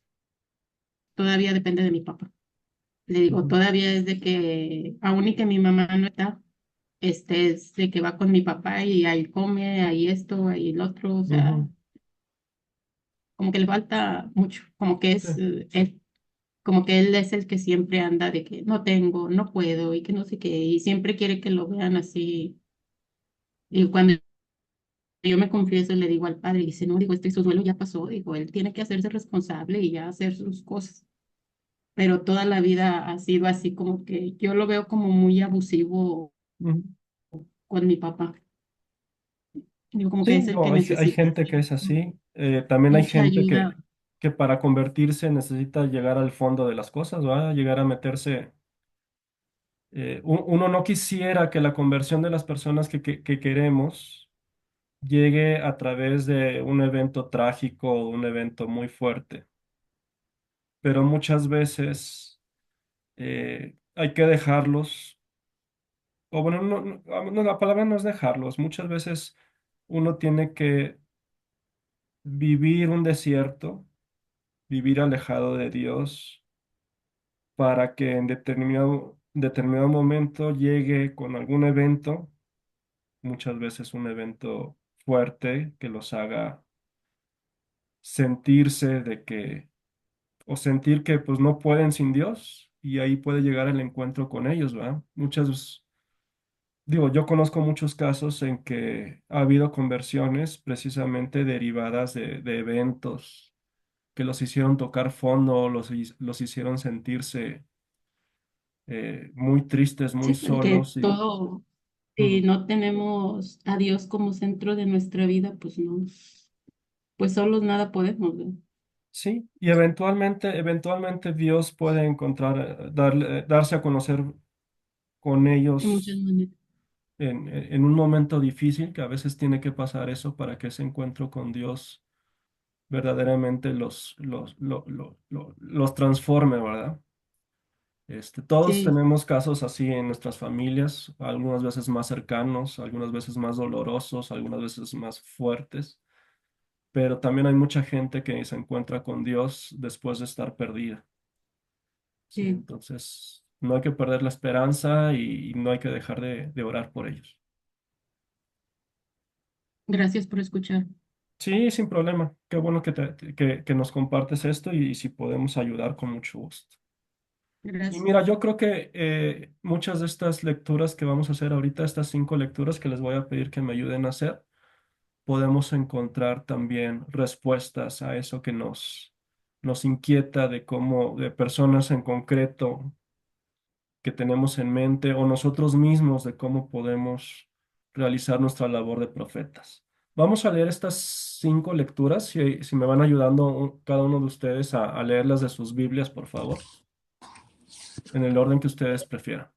todavía depende de mi papá. Le digo, ujú, todavía es de que, aún y que mi mamá no está, es de que va con mi papá y ahí come, ahí esto, ahí el otro, o sea, ujú, como que le falta mucho, como que sí, es él, como que él es el que siempre anda de que no tengo, no puedo y que no sé qué, y siempre quiere que lo vean así. Y cuando yo me confieso, le digo al padre, y dice, no, digo, su duelo ya pasó, digo, él tiene que hacerse responsable y ya hacer sus cosas. Pero toda la vida ha sido así, como que yo lo veo como muy abusivo ujú. con mi papá. Digo, como que Sí, es el digo, que hay necesita gente que así es así. También hay mucha gente ayuda. que para convertirse necesita llegar al fondo de las cosas, ¿va? Llegar a meterse. Uno no quisiera que la conversión de las personas que queremos llegue a través de un evento trágico o un evento muy fuerte, pero muchas veces hay que dejarlos, o bueno, no, la palabra no es dejarlos, muchas veces uno tiene que vivir un desierto, vivir alejado de Dios, para que en determinado momento llegue con algún evento, muchas veces un evento fuerte que los haga sentirse de que, o sentir que pues no pueden sin Dios, y ahí puede llegar el encuentro con ellos, ¿va? Digo, yo conozco muchos casos en que ha habido conversiones precisamente derivadas de eventos que los hicieron tocar fondo, los hicieron sentirse muy tristes, muy Sí, porque solos y todo, si ujú. no tenemos a Dios como centro de nuestra vida, pues no, pues solos nada podemos, ¿verdad? Sí, y eventualmente Dios puede encontrar, darse a conocer con De muchas ellos maneras. en un momento difícil, que a veces tiene que pasar eso para que ese encuentro con Dios verdaderamente los transforme, ¿verdad? Todos Sí, tenemos casos así en nuestras familias, algunas veces más cercanos, algunas veces más dolorosos, algunas veces más fuertes, pero también hay mucha gente que se encuentra con Dios después de estar perdida, ¿sí? sí. Entonces, no hay que perder la esperanza y no hay que dejar de orar por ellos. Gracias por escuchar. Sí, sin problema. Qué bueno que nos compartes esto y si podemos ayudar con mucho gusto. Y Gracias. mira, yo creo que muchas de estas lecturas que vamos a hacer ahorita, estas 5 lecturas que les voy a pedir que me ayuden a hacer, podemos encontrar también respuestas a eso que nos inquieta de cómo, de personas en concreto que tenemos en mente o nosotros mismos de cómo podemos realizar nuestra labor de profetas. Vamos a leer estas 5 lecturas, si me van ayudando cada uno de ustedes a leerlas de sus Biblias, por favor, en el orden que ustedes prefieran.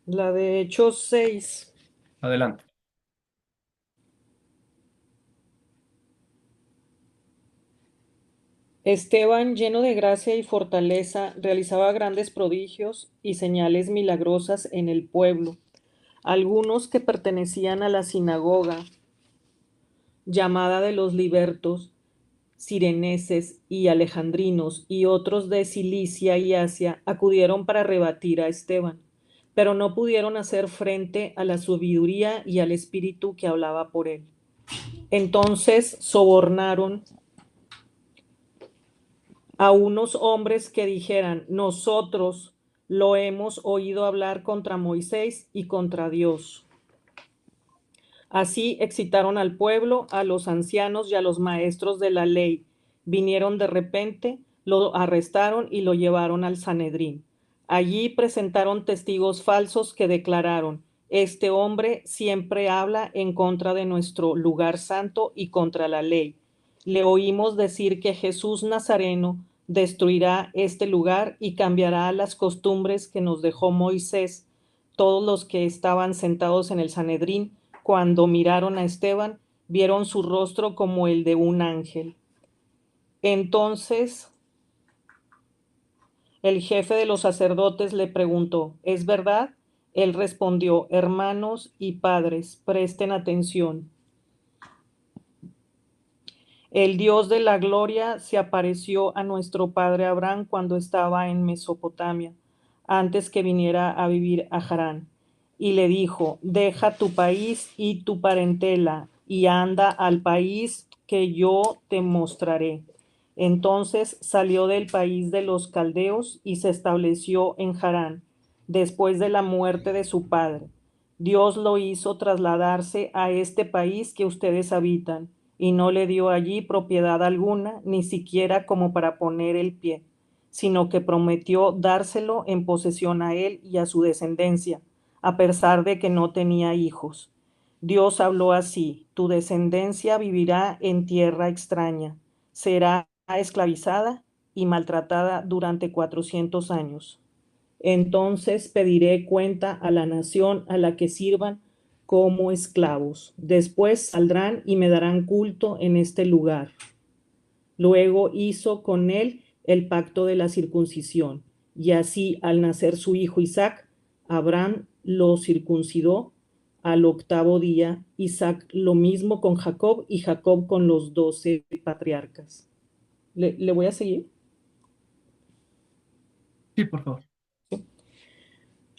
La de Hechos 6. Adelante. Esteban, lleno de gracia y fortaleza, realizaba grandes prodigios y señales milagrosas en el pueblo. Algunos que pertenecían a la sinagoga llamada de los libertos, sireneses y alejandrinos, y otros de Cilicia y Asia, acudieron para rebatir a Esteban, pero no pudieron hacer frente a la sabiduría y al espíritu que hablaba por él. Entonces sobornaron a unos hombres que dijeran: nosotros lo hemos oído hablar contra Moisés y contra Dios. Así excitaron al pueblo, a los ancianos y a los maestros de la ley. Vinieron de repente, lo arrestaron y lo llevaron al Sanedrín. Allí presentaron testigos falsos que declararon: este hombre siempre habla en contra de nuestro lugar santo y contra la ley. Le oímos decir que Jesús Nazareno destruirá este lugar y cambiará las costumbres que nos dejó Moisés. Todos los que estaban sentados en el Sanedrín, cuando miraron a Esteban, vieron su rostro como el de un ángel. Entonces el jefe de los sacerdotes le preguntó: ¿es verdad? Él respondió: hermanos y padres, presten atención. El Dios de la gloria se apareció a nuestro padre Abraham cuando estaba en Mesopotamia, antes que viniera a vivir a Harán, y le dijo: deja tu país y tu parentela y anda al país que yo te mostraré. Entonces salió del país de los caldeos y se estableció en Harán, después de la muerte de su padre. Dios lo hizo trasladarse a este país que ustedes habitan, y no le dio allí propiedad alguna, ni siquiera como para poner el pie, sino que prometió dárselo en posesión a él y a su descendencia, a pesar de que no tenía hijos. Dios habló así: tu descendencia vivirá en tierra extraña, será esclavizada y maltratada durante 400 años. Entonces pediré cuenta a la nación a la que sirvan como esclavos. Después saldrán y me darán culto en este lugar. Luego hizo con él el pacto de la circuncisión, y así al nacer su hijo Isaac, Abraham lo circuncidó al 8º día, Isaac lo mismo con Jacob y Jacob con los 12 patriarcas. ¿Le voy a seguir? Sí, por favor.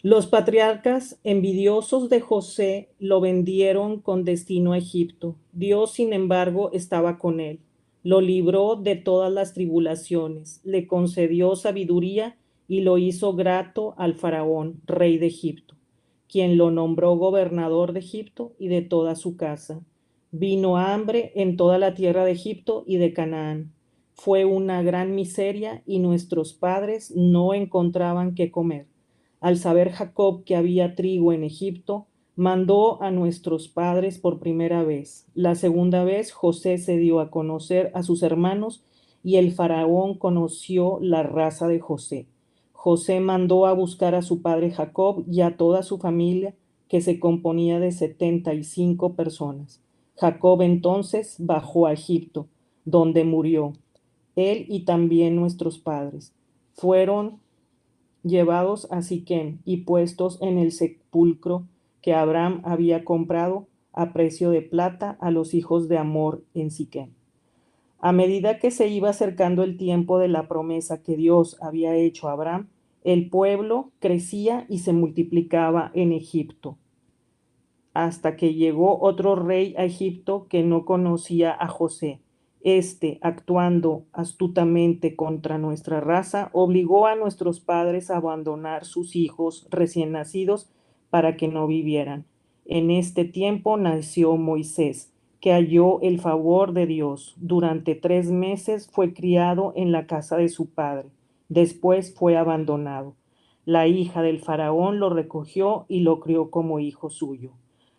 Los patriarcas, envidiosos de José, lo vendieron con destino a Egipto. Dios, sin embargo, estaba con él. Lo libró de todas las tribulaciones, le concedió sabiduría y lo hizo grato al faraón, rey de Egipto, quien lo nombró gobernador de Egipto y de toda su casa. Vino hambre en toda la tierra de Egipto y de Canaán. Fue una gran miseria y nuestros padres no encontraban qué comer. Al saber Jacob que había trigo en Egipto, mandó a nuestros padres por primera vez. La segunda vez José se dio a conocer a sus hermanos y el faraón conoció la raza de José. José mandó a buscar a su padre Jacob y a toda su familia, que se componía de 75 personas. Jacob entonces bajó a Egipto, donde murió, él y también nuestros padres. Fueron llevados a Siquem y puestos en el sepulcro que Abraham había comprado a precio de plata a los hijos de Amor en Siquem. A medida que se iba acercando el tiempo de la promesa que Dios había hecho a Abraham, el pueblo crecía y se multiplicaba en Egipto, hasta que llegó otro rey a Egipto que no conocía a José. Este, actuando astutamente contra nuestra raza, obligó a nuestros padres a abandonar sus hijos recién nacidos para que no vivieran. En este tiempo nació Moisés, que halló el favor de Dios. Durante 3 meses fue criado en la casa de su padre. Después fue abandonado. La hija del faraón lo recogió y lo crió como hijo suyo.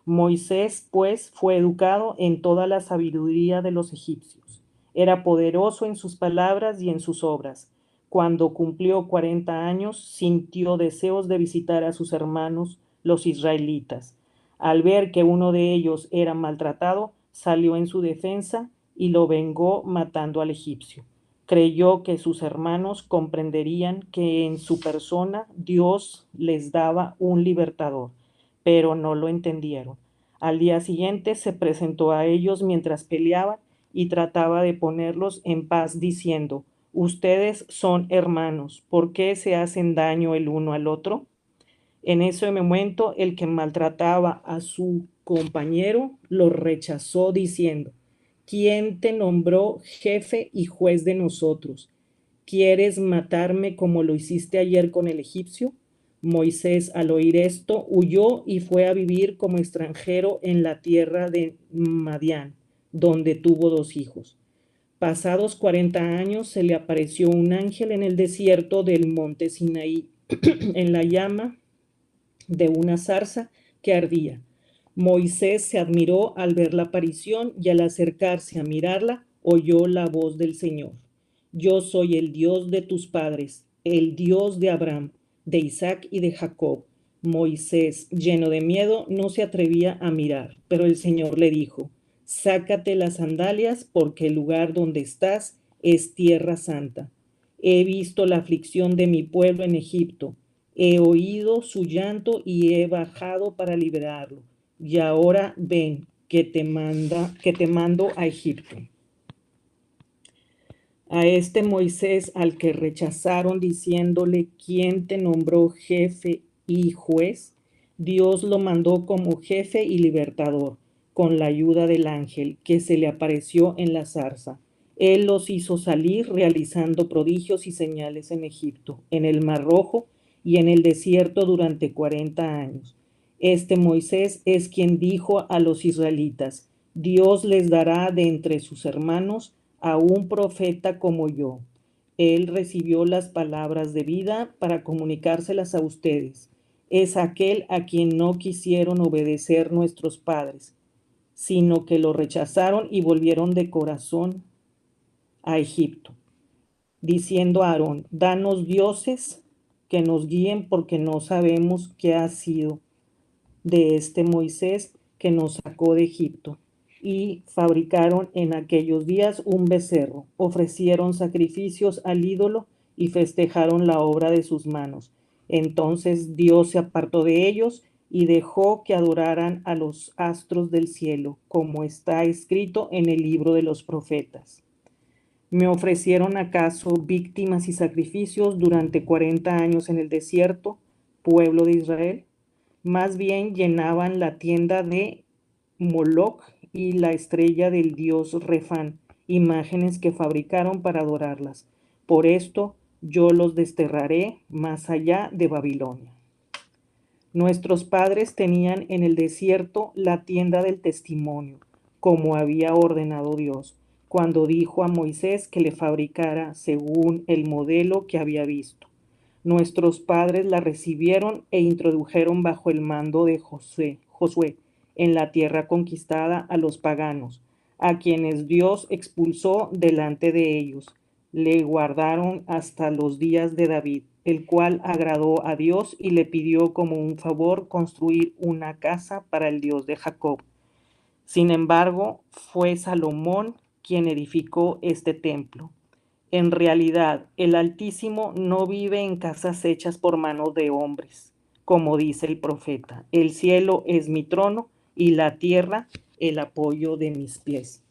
Moisés, pues, fue educado en toda la sabiduría de los egipcios. Era poderoso en sus palabras y en sus obras. Cuando cumplió 40 años, sintió deseos de visitar a sus hermanos, los israelitas. Al ver que uno de ellos era maltratado, salió en su defensa y lo vengó matando al egipcio. Creyó que sus hermanos comprenderían que en su persona Dios les daba un libertador, pero no lo entendieron. Al día siguiente se presentó a ellos mientras peleaban y trataba de ponerlos en paz diciendo: ustedes son hermanos, ¿por qué se hacen daño el uno al otro? En ese momento el que maltrataba a su compañero lo rechazó diciendo: ¿quién te nombró jefe y juez de nosotros? ¿Quieres matarme como lo hiciste ayer con el egipcio? Moisés, al oír esto, huyó y fue a vivir como extranjero en la tierra de Madián, donde tuvo 2 hijos. Pasados 40 años se le apareció un ángel en el desierto del monte Sinaí, en la llama de una zarza que ardía. Moisés se admiró al ver la aparición y al acercarse a mirarla, oyó la voz del Señor. Yo soy el Dios de tus padres, el Dios de Abraham, de Isaac y de Jacob. Moisés, lleno de miedo, no se atrevía a mirar, pero el Señor le dijo: sácate las sandalias porque el lugar donde estás es tierra santa. He visto la aflicción de mi pueblo en Egipto. He oído su llanto y he bajado para liberarlo. Y ahora ven que te mando a Egipto. A este Moisés al que rechazaron diciéndole: ¿quién te nombró jefe y juez? Dios lo mandó como jefe y libertador, con la ayuda del ángel que se le apareció en la zarza. Él los hizo salir realizando prodigios y señales en Egipto, en el Mar Rojo y en el desierto durante 40 años. Este Moisés es quien dijo a los israelitas: Dios les dará de entre sus hermanos a un profeta como yo. Él recibió las palabras de vida para comunicárselas a ustedes. Es aquel a quien no quisieron obedecer nuestros padres, sino que lo rechazaron y volvieron de corazón a Egipto, diciendo a Aarón: danos dioses que nos guíen porque no sabemos qué ha sido de este Moisés que nos sacó de Egipto. Y fabricaron en aquellos días un becerro, ofrecieron sacrificios al ídolo y festejaron la obra de sus manos. Entonces Dios se apartó de ellos y dejó que adoraran a los astros del cielo, como está escrito en el libro de los profetas. ¿Me ofrecieron acaso víctimas y sacrificios durante 40 años en el desierto, pueblo de Israel? Más bien llenaban la tienda de Moloc y la estrella del dios Refán, imágenes que fabricaron para adorarlas. Por esto yo los desterraré más allá de Babilonia. Nuestros padres tenían en el desierto la tienda del testimonio, como había ordenado Dios, cuando dijo a Moisés que le fabricara según el modelo que había visto. Nuestros padres la recibieron e introdujeron bajo el mando de Josué en la tierra conquistada a los paganos, a quienes Dios expulsó delante de ellos. Le guardaron hasta los días de David, el cual agradó a Dios y le pidió como un favor construir una casa para el Dios de Jacob. Sin embargo, fue Salomón quien edificó este templo. En realidad, el Altísimo no vive en casas hechas por manos de hombres, como dice el profeta: el cielo es mi trono y la tierra el apoyo de mis pies.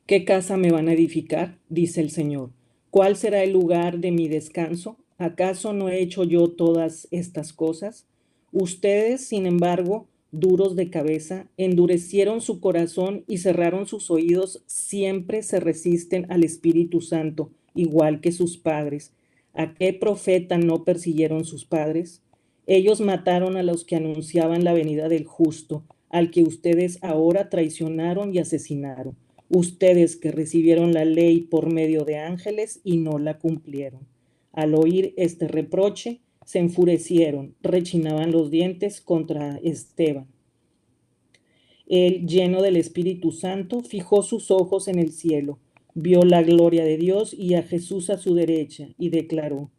¿Qué casa me van a edificar? Dice el Señor. ¿Cuál será el lugar de mi descanso? ¿Acaso no he hecho yo todas estas cosas? Ustedes, sin embargo, duros de cabeza, endurecieron su corazón y cerraron sus oídos, siempre se resisten al Espíritu Santo, igual que sus padres. ¿A qué profeta no persiguieron sus padres? Ellos mataron a los que anunciaban la venida del justo, al que ustedes ahora traicionaron y asesinaron. ustedes que recibieron la ley por medio de ángeles y no la cumplieron. Al oír este reproche, se enfurecieron, rechinaban los dientes contra Esteban. Él, lleno del Espíritu Santo, fijó sus ojos en el cielo, vio la gloria de Dios y a Jesús a su derecha, y declaró: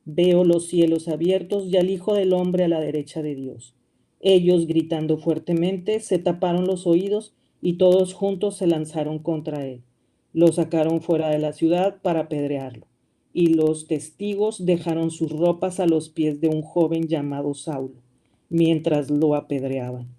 Veo los cielos abiertos y al Hijo del Hombre a la derecha de Dios. Ellos, gritando fuertemente, se taparon los oídos y todos juntos se lanzaron contra él. Lo sacaron fuera de la ciudad para apedrearlo. Y los testigos dejaron sus ropas a los pies de un joven llamado Saulo, mientras lo apedreaban.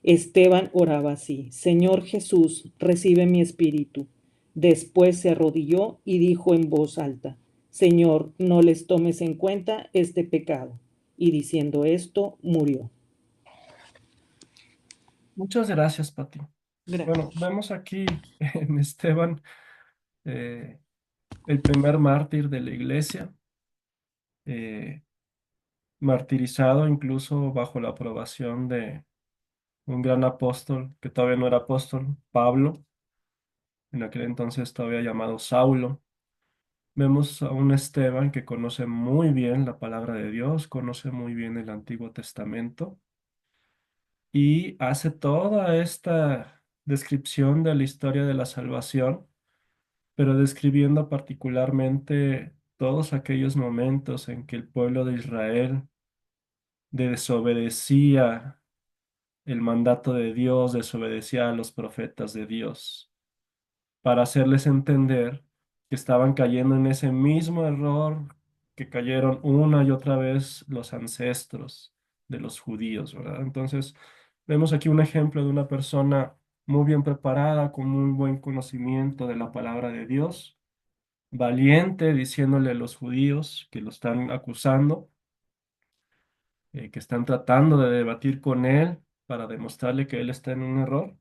Esteban oraba así: Señor Jesús, recibe mi espíritu. Después se arrodilló y dijo en voz alta: Señor, no les tomes en cuenta este pecado. Y diciendo esto, murió. Muchas gracias, Pati. Bueno, Gracias. vemos aquí en Esteban eh, el primer mártir de la iglesia, eh, martirizado incluso bajo la aprobación de un gran apóstol que todavía no era apóstol, Pablo, en aquel entonces todavía llamado Saulo. Vemos a un Esteban que conoce muy bien la palabra de Dios, conoce muy bien el Antiguo Testamento y hace toda esta descripción de la historia de la salvación, pero describiendo particularmente todos aquellos momentos en que el pueblo de Israel desobedecía el mandato de Dios, desobedecía a los profetas de Dios, para hacerles entender que estaban cayendo en ese mismo error que cayeron una y otra vez los ancestros de los judíos, ¿verdad? Entonces, vemos aquí un ejemplo de una persona muy bien preparada, con muy buen conocimiento de la palabra de Dios, valiente, diciéndole a los judíos que lo están acusando, que están tratando de debatir con él para demostrarle que él está en un error.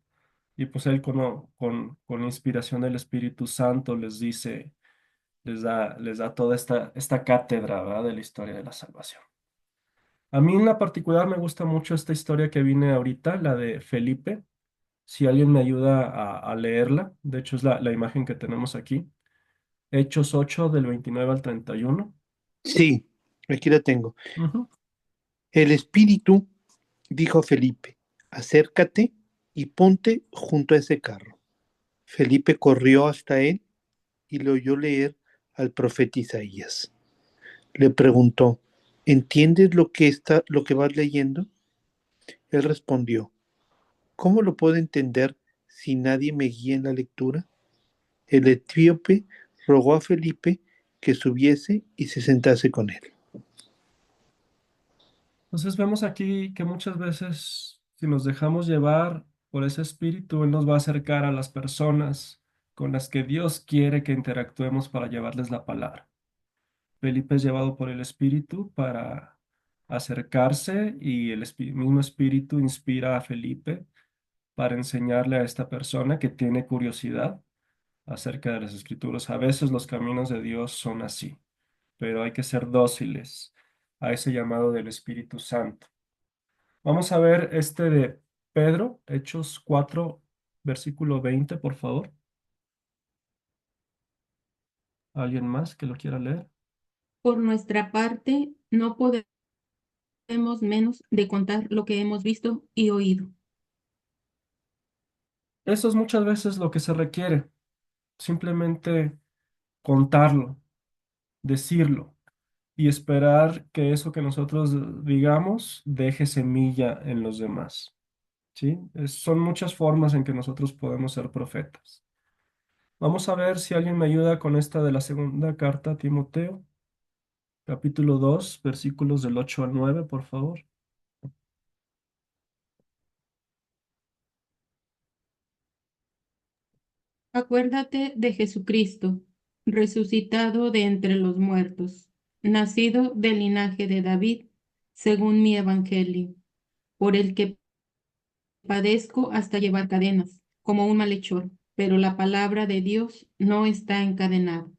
Y pues él con inspiración del Espíritu Santo les dice, les da toda esta cátedra, ¿verdad? De la historia de la salvación. A mí en la particular me gusta mucho esta historia que viene ahorita, la de Felipe. Si alguien me ayuda a leerla, de hecho es la imagen que tenemos aquí. Hechos 8 del 29 al 31. Sí, aquí la tengo. Ujú. El Espíritu dijo a Felipe: acércate y ponte junto a ese carro. Felipe corrió hasta él y le oyó leer al profeta Isaías. Le preguntó: ¿entiendes lo que vas leyendo? Él respondió: ¿cómo lo puedo entender si nadie me guía en la lectura? El etíope rogó a Felipe que subiese y se sentase con él. Entonces vemos aquí que muchas veces si nos dejamos llevar por ese espíritu, Él nos va a acercar a las personas con las que Dios quiere que interactuemos para llevarles la palabra. Felipe es llevado por el espíritu para acercarse y el mismo espíritu inspira a Felipe para enseñarle a esta persona que tiene curiosidad acerca de las escrituras. A veces los caminos de Dios son así, pero hay que ser dóciles a ese llamado del Espíritu Santo. Vamos a ver este de Pedro, Hechos 4, versículo 20, por favor. ¿Alguien más que lo quiera leer? Por nuestra parte, no podemos menos de contar lo que hemos visto y oído. Eso es muchas veces lo que se requiere, simplemente contarlo, decirlo y esperar que eso que nosotros digamos deje semilla en los demás. ¿Sí? Son muchas formas en que nosotros podemos ser profetas. Vamos a ver si alguien me ayuda con esta de la segunda carta a Timoteo, capítulo 2, versículos del 8 al 9, por favor. Acuérdate de Jesucristo, resucitado de entre los muertos, nacido del linaje de David, según mi evangelio, por el que padezco hasta llevar cadenas, como un malhechor, pero la palabra de Dios no está encadenada.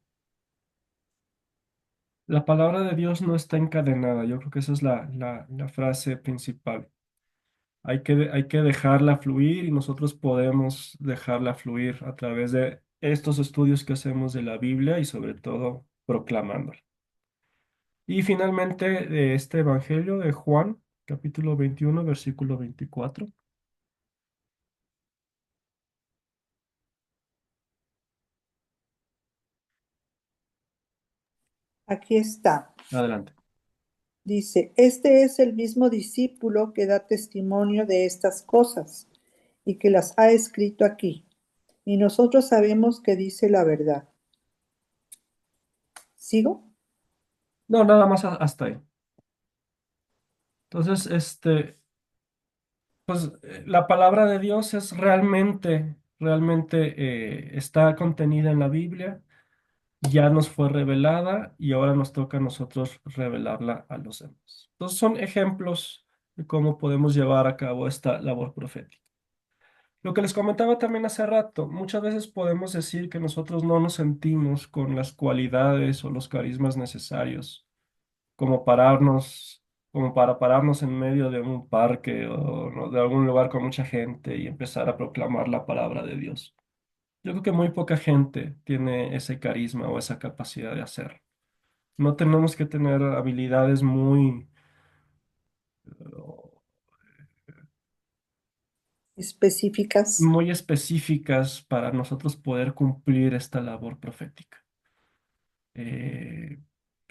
La palabra de Dios no está encadenada. Yo creo que esa es la frase principal. Hay que dejarla fluir y nosotros podemos dejarla fluir a través de estos estudios que hacemos de la Biblia y sobre todo proclamándola. Y finalmente, de este Evangelio de Juan, capítulo 21 versículo 24. Aquí está. Adelante. Dice, este es el mismo discípulo que da testimonio de estas cosas y que las ha escrito aquí. Y nosotros sabemos que dice la verdad. ¿Sigo? No, nada más hasta ahí. Entonces, pues la palabra de Dios es realmente está contenida en la Biblia, ya nos fue revelada y ahora nos toca a nosotros revelarla a los demás. Entonces son ejemplos de cómo podemos llevar a cabo esta labor profética. Lo que les comentaba también hace rato, muchas veces podemos decir que nosotros no nos sentimos con las cualidades o los carismas necesarios como pararnos, como para pararnos en medio de un parque o ¿no? de algún lugar con mucha gente y empezar a proclamar la palabra de Dios. Yo creo que muy poca gente tiene ese carisma o esa capacidad de hacerlo. No tenemos que tener habilidades Específicas. muy específicas para nosotros poder cumplir esta labor profética. Eh,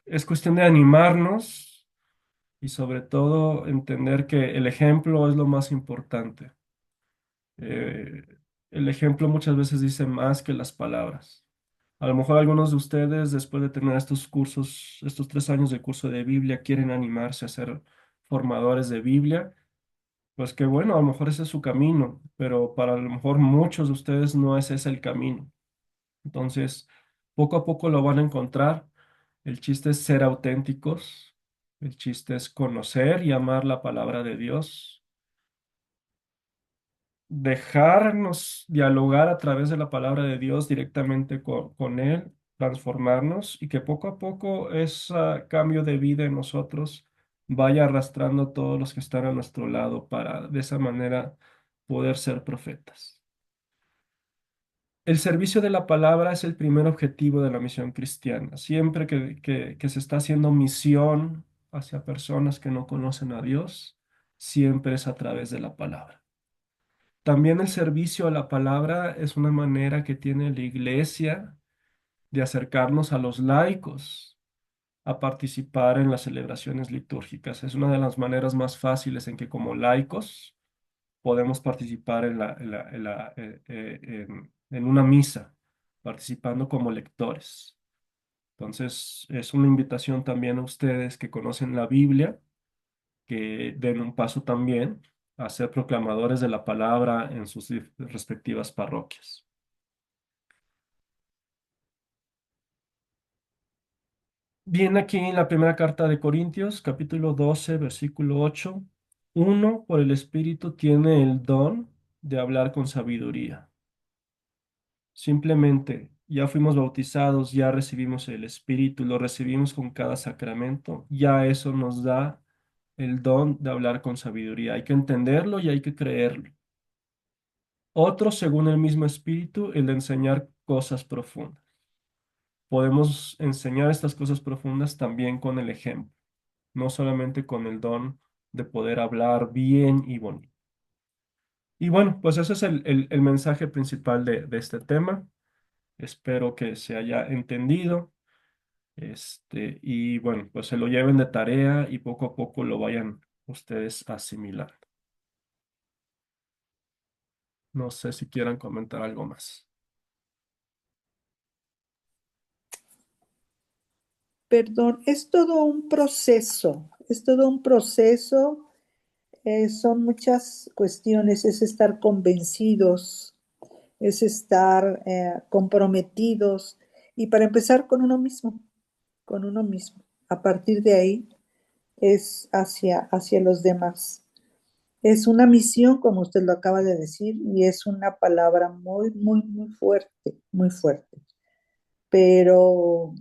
es cuestión de animarnos y sobre todo entender que el ejemplo es lo más importante. Eh, el ejemplo muchas veces dice más que las palabras. A lo mejor algunos de ustedes, después de tener estos cursos, estos 3 años de curso de Biblia, quieren animarse a ser formadores de Biblia. Pues qué bueno, a lo mejor ese es su camino, pero para a lo mejor muchos de ustedes no es ese el camino. Entonces, poco a poco lo van a encontrar. El chiste es ser auténticos. El chiste es conocer y amar la palabra de Dios, dejarnos dialogar a través de la palabra de Dios directamente con Él, transformarnos y que poco a poco ese cambio de vida en nosotros vaya arrastrando a todos los que están a nuestro lado para de esa manera poder ser profetas. El servicio de la palabra es el primer objetivo de la misión cristiana. Siempre que se está haciendo misión hacia personas que no conocen a Dios, siempre es a través de la palabra. También el servicio a la palabra es una manera que tiene la iglesia de acercarnos a los laicos a participar en las celebraciones litúrgicas. Es una de las maneras más fáciles en que como laicos podemos participar en una misa, participando como lectores. Entonces, es una invitación también a ustedes que conocen la Biblia que den un paso también a ser proclamadores de la palabra en sus respectivas parroquias. Viene aquí en la primera carta de Corintios, capítulo 12, versículo 8. Uno, por el Espíritu, tiene el don de hablar con sabiduría. Simplemente, ya fuimos bautizados, ya recibimos el Espíritu, lo recibimos con cada sacramento, ya eso nos da el don de hablar con sabiduría. Hay que entenderlo y hay que creerlo. Otro, según el mismo espíritu, el de enseñar cosas profundas. Podemos enseñar estas cosas profundas también con el ejemplo, no solamente con el don de poder hablar bien y bonito. Y bueno, pues ese es el mensaje principal de este tema. Espero que se haya entendido. Y bueno, pues se lo lleven de tarea y poco a poco lo vayan ustedes asimilando. No sé si quieran comentar algo más. Perdón, es todo un proceso, es todo un proceso, son muchas cuestiones, es estar convencidos, es estar comprometidos y para empezar con uno mismo, con uno mismo. A partir de ahí es hacia los demás. Es una misión, como usted lo acaba de decir, y es una palabra muy, muy, muy fuerte, pero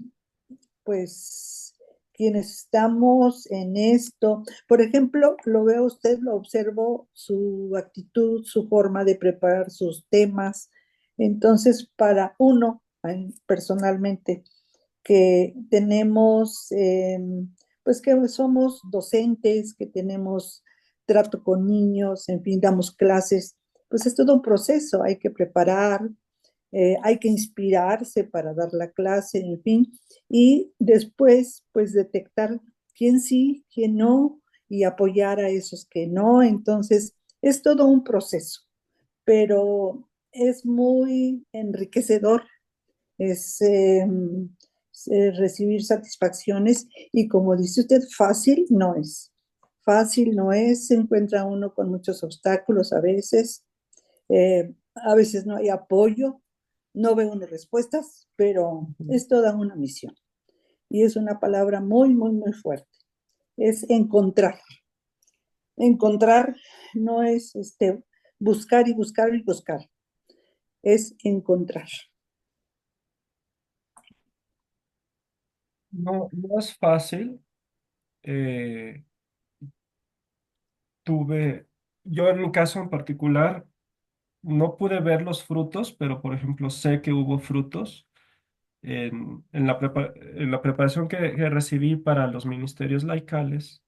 pues quienes estamos en esto. Por ejemplo, lo veo a usted, lo observo, su actitud, su forma de preparar sus temas. Entonces, para uno, personalmente, que tenemos, pues que somos docentes, que tenemos trato con niños, en fin, damos clases, pues es todo un proceso, hay que preparar, hay que inspirarse para dar la clase, en fin, y después, pues detectar quién sí, quién no, y apoyar a esos que no. Entonces, es todo un proceso, pero es muy enriquecedor, es recibir satisfacciones y como dice usted, fácil no es. Fácil no es, se encuentra uno con muchos obstáculos a veces no hay apoyo, no ve uno respuestas, pero es toda una misión. Y es una palabra muy, muy, muy fuerte. Es encontrar. Encontrar no es buscar y buscar y buscar, es encontrar. No, no es fácil. Eh, yo en mi caso en particular, no pude ver los frutos, pero por ejemplo sé que hubo frutos en la preparación que recibí para los ministerios laicales.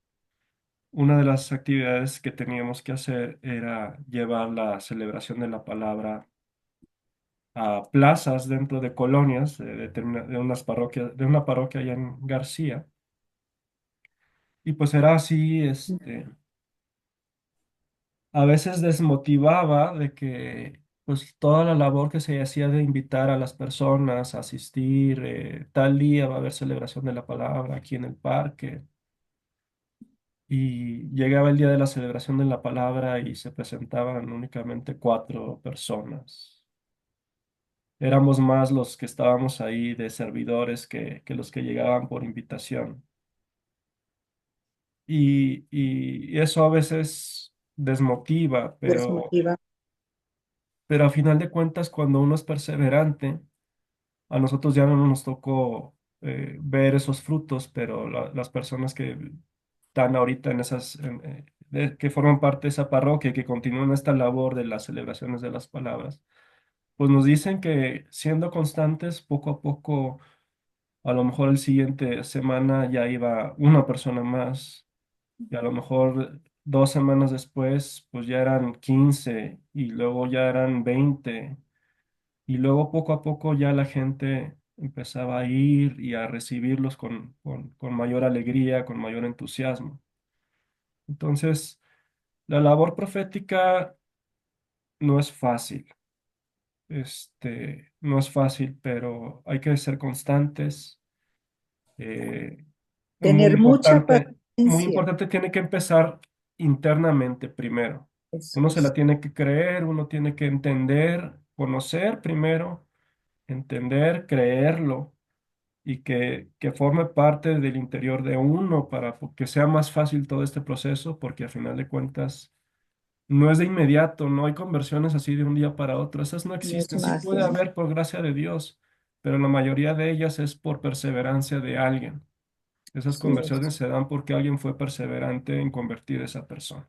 Una de las actividades que teníamos que hacer era llevar la celebración de la palabra a plazas dentro de colonias de unas parroquias, de una parroquia allá en García. Y pues era así, a veces desmotivaba de que pues toda la labor que se hacía de invitar a las personas a asistir, tal día va a haber celebración de la palabra aquí en el parque. Y llegaba el día de la celebración de la palabra y se presentaban únicamente 4 personas. Éramos más los que estábamos ahí de servidores que los que llegaban por invitación. Y eso a veces desmotiva, Desmotiva. pero a final de cuentas, cuando uno es perseverante, a nosotros ya no nos tocó ver esos frutos, pero las personas que están ahorita en que forman parte de esa parroquia, que continúan esta labor de las celebraciones de las palabras, pues nos dicen que siendo constantes, poco a poco, a lo mejor el siguiente semana ya iba una persona más, y a lo mejor 2 semanas después, pues ya eran 15 y luego ya eran 20. Y luego poco a poco ya la gente empezaba a ir y a recibirlos con mayor alegría, con mayor entusiasmo. Entonces, la labor profética no es fácil, no es fácil, pero hay que ser constantes. eh, Tener mucha muy paciencia. importante, tiene que empezar internamente primero. Eso Uno se la es. tiene que creer, uno tiene que entender, conocer primero, entender, creerlo y que forme parte del interior de uno para que sea más fácil todo este proceso, porque a final de cuentas no es de inmediato, no hay conversiones así de un día para otro, esas no No es existen, sí puede magia. haber por gracia de Dios, pero la mayoría de ellas es por perseverancia de alguien. Esas Así es. conversiones se dan porque alguien fue perseverante en convertir a esa persona.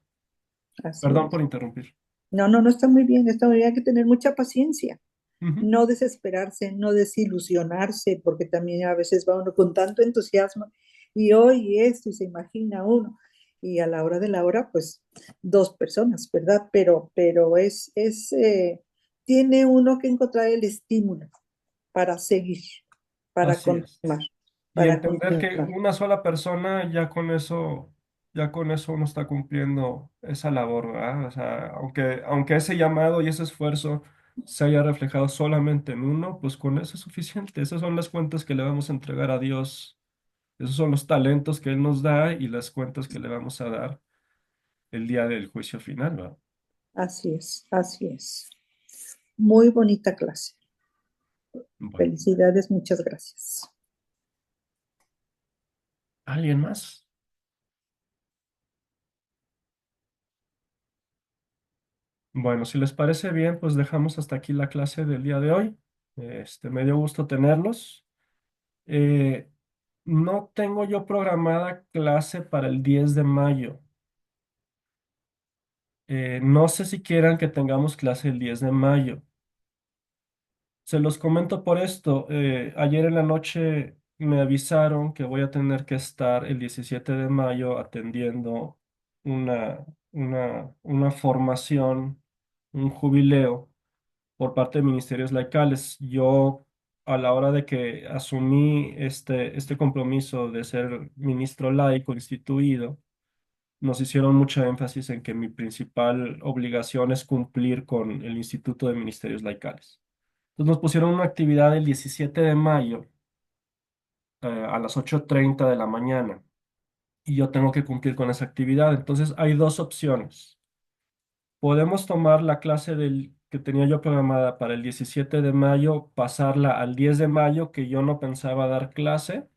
Así Perdón es. por interrumpir. No, no, no está muy bien. Está muy bien. Hay que tener mucha paciencia. Ujú. No desesperarse, no desilusionarse, porque también a veces va uno con tanto entusiasmo y hoy esto y se imagina uno. Y a la hora de la hora, pues 2 personas, ¿verdad? Pero tiene uno que encontrar el estímulo para seguir, para Así es. continuar, Y para entender que continuar. una sola persona ya con eso uno está cumpliendo esa labor, ¿verdad? O sea, aunque ese llamado y ese esfuerzo se haya reflejado solamente en uno, pues con eso es suficiente. Esas son las cuentas que le vamos a entregar a Dios. Esos son los talentos que Él nos da y las cuentas que le vamos a dar el día del juicio final, ¿verdad? Así es, así es. Muy bonita clase. Bueno, Felicidades, muchas gracias. ¿alguien más? Bueno, si les parece bien, pues dejamos hasta aquí la clase del día de hoy. Me dio gusto tenerlos. Eh, No tengo yo programada clase para el 10 de mayo. No sé si quieran que tengamos clase el 10 de mayo. Se los comento por esto. Ayer en la noche me avisaron que voy a tener que estar el 17 de mayo atendiendo una, una formación, un jubileo por parte de ministerios laicales. Yo, a la hora de que asumí este compromiso de ser ministro laico instituido, nos hicieron mucho énfasis en que mi principal obligación es cumplir con el Instituto de Ministerios Laicales. Entonces nos pusieron una actividad el 17 de mayo a las 8:30 de la mañana y yo tengo que cumplir con esa actividad. Entonces hay dos opciones. Podemos tomar la clase que tenía yo programada para el 17 de mayo, pasarla al 10 de mayo, que yo no pensaba dar clase,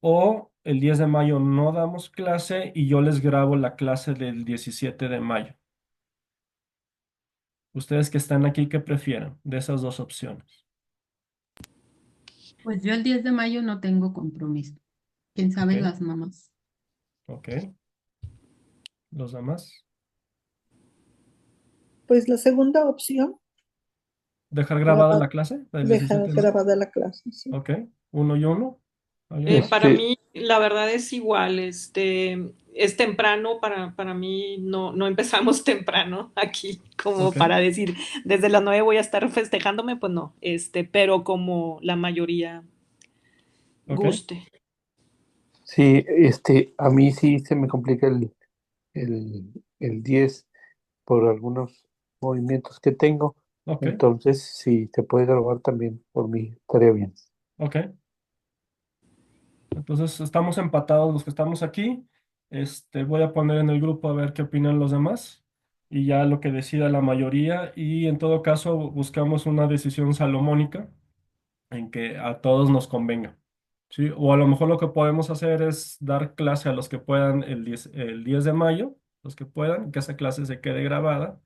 o el 10 de mayo no damos clase y yo les grabo la clase del 17 de mayo. Ustedes que están aquí, ¿qué prefieren de esas dos opciones? Pues yo el 10 de mayo no tengo compromiso. ¿Quién Ok, sabe las mamás? ok. ¿Los demás? Pues la segunda opción, ¿Dejar grabada graba- la clase del deja 17 de mayo? grabada la clase, sí. Ok, uno y uno. ¿Alguien más? Para Este, mí, la verdad es igual, es temprano, para mí no empezamos temprano aquí, como Ok, para decir, desde las 9 voy a estar festejándome, pues no, pero como la mayoría ok, guste. sí, a mí sí se me complica el 10 por algunos movimientos que tengo. ok, Entonces, si te puede grabar también por mí, estaría bien. ok. Entonces estamos empatados los que estamos aquí. Voy a poner en el grupo a ver qué opinan los demás y ya lo que decida la mayoría y en todo caso buscamos una decisión salomónica en que a todos nos convenga. ¿Sí? O a lo mejor lo que podemos hacer es dar clase a los que puedan el 10 de mayo, los que puedan, que esa clase se quede grabada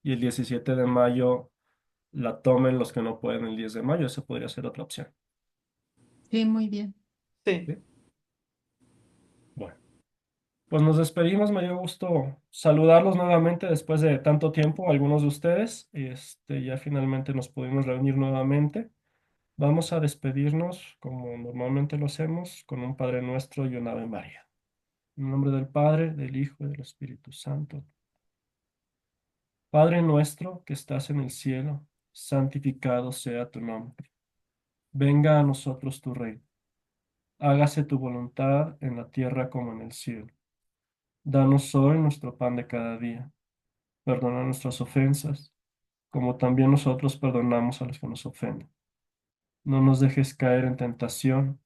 y el 17 de mayo la tomen los que no pueden el 10 de mayo. Esa podría ser otra opción. Sí, muy bien. Sí. ¿Sí? Bueno. Pues nos despedimos, me dio gusto saludarlos nuevamente después de tanto tiempo, algunos de ustedes. Ya finalmente nos pudimos reunir nuevamente. Vamos a despedirnos como normalmente lo hacemos, con un Padre Nuestro y un Ave María. En nombre del Padre, del Hijo y del Espíritu Santo. Padre nuestro que estás en el cielo, santificado sea tu nombre. Venga a nosotros tu reino. Hágase tu voluntad en la tierra como en el cielo. Danos hoy nuestro pan de cada día. Perdona nuestras ofensas, como también nosotros perdonamos a los que nos ofenden. No nos dejes caer en tentación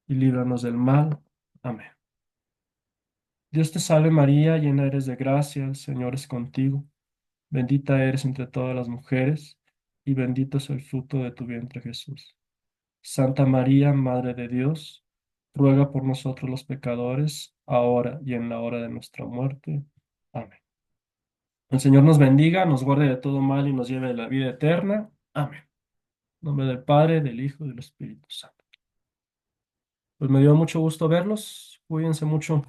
y líbranos del mal. Amén. Dios te salve María, llena eres de gracia, el Señor es contigo. Bendita eres entre todas las mujeres, y bendito es el fruto de tu vientre Jesús. Santa María, Madre de Dios, ruega por nosotros los pecadores, ahora y en la hora de nuestra muerte. Amén. El Señor nos bendiga, nos guarde de todo mal y nos lleve a la vida eterna. Amén. En nombre del Padre, del Hijo y del Espíritu Santo. Pues me dio mucho gusto verlos. Cuídense mucho.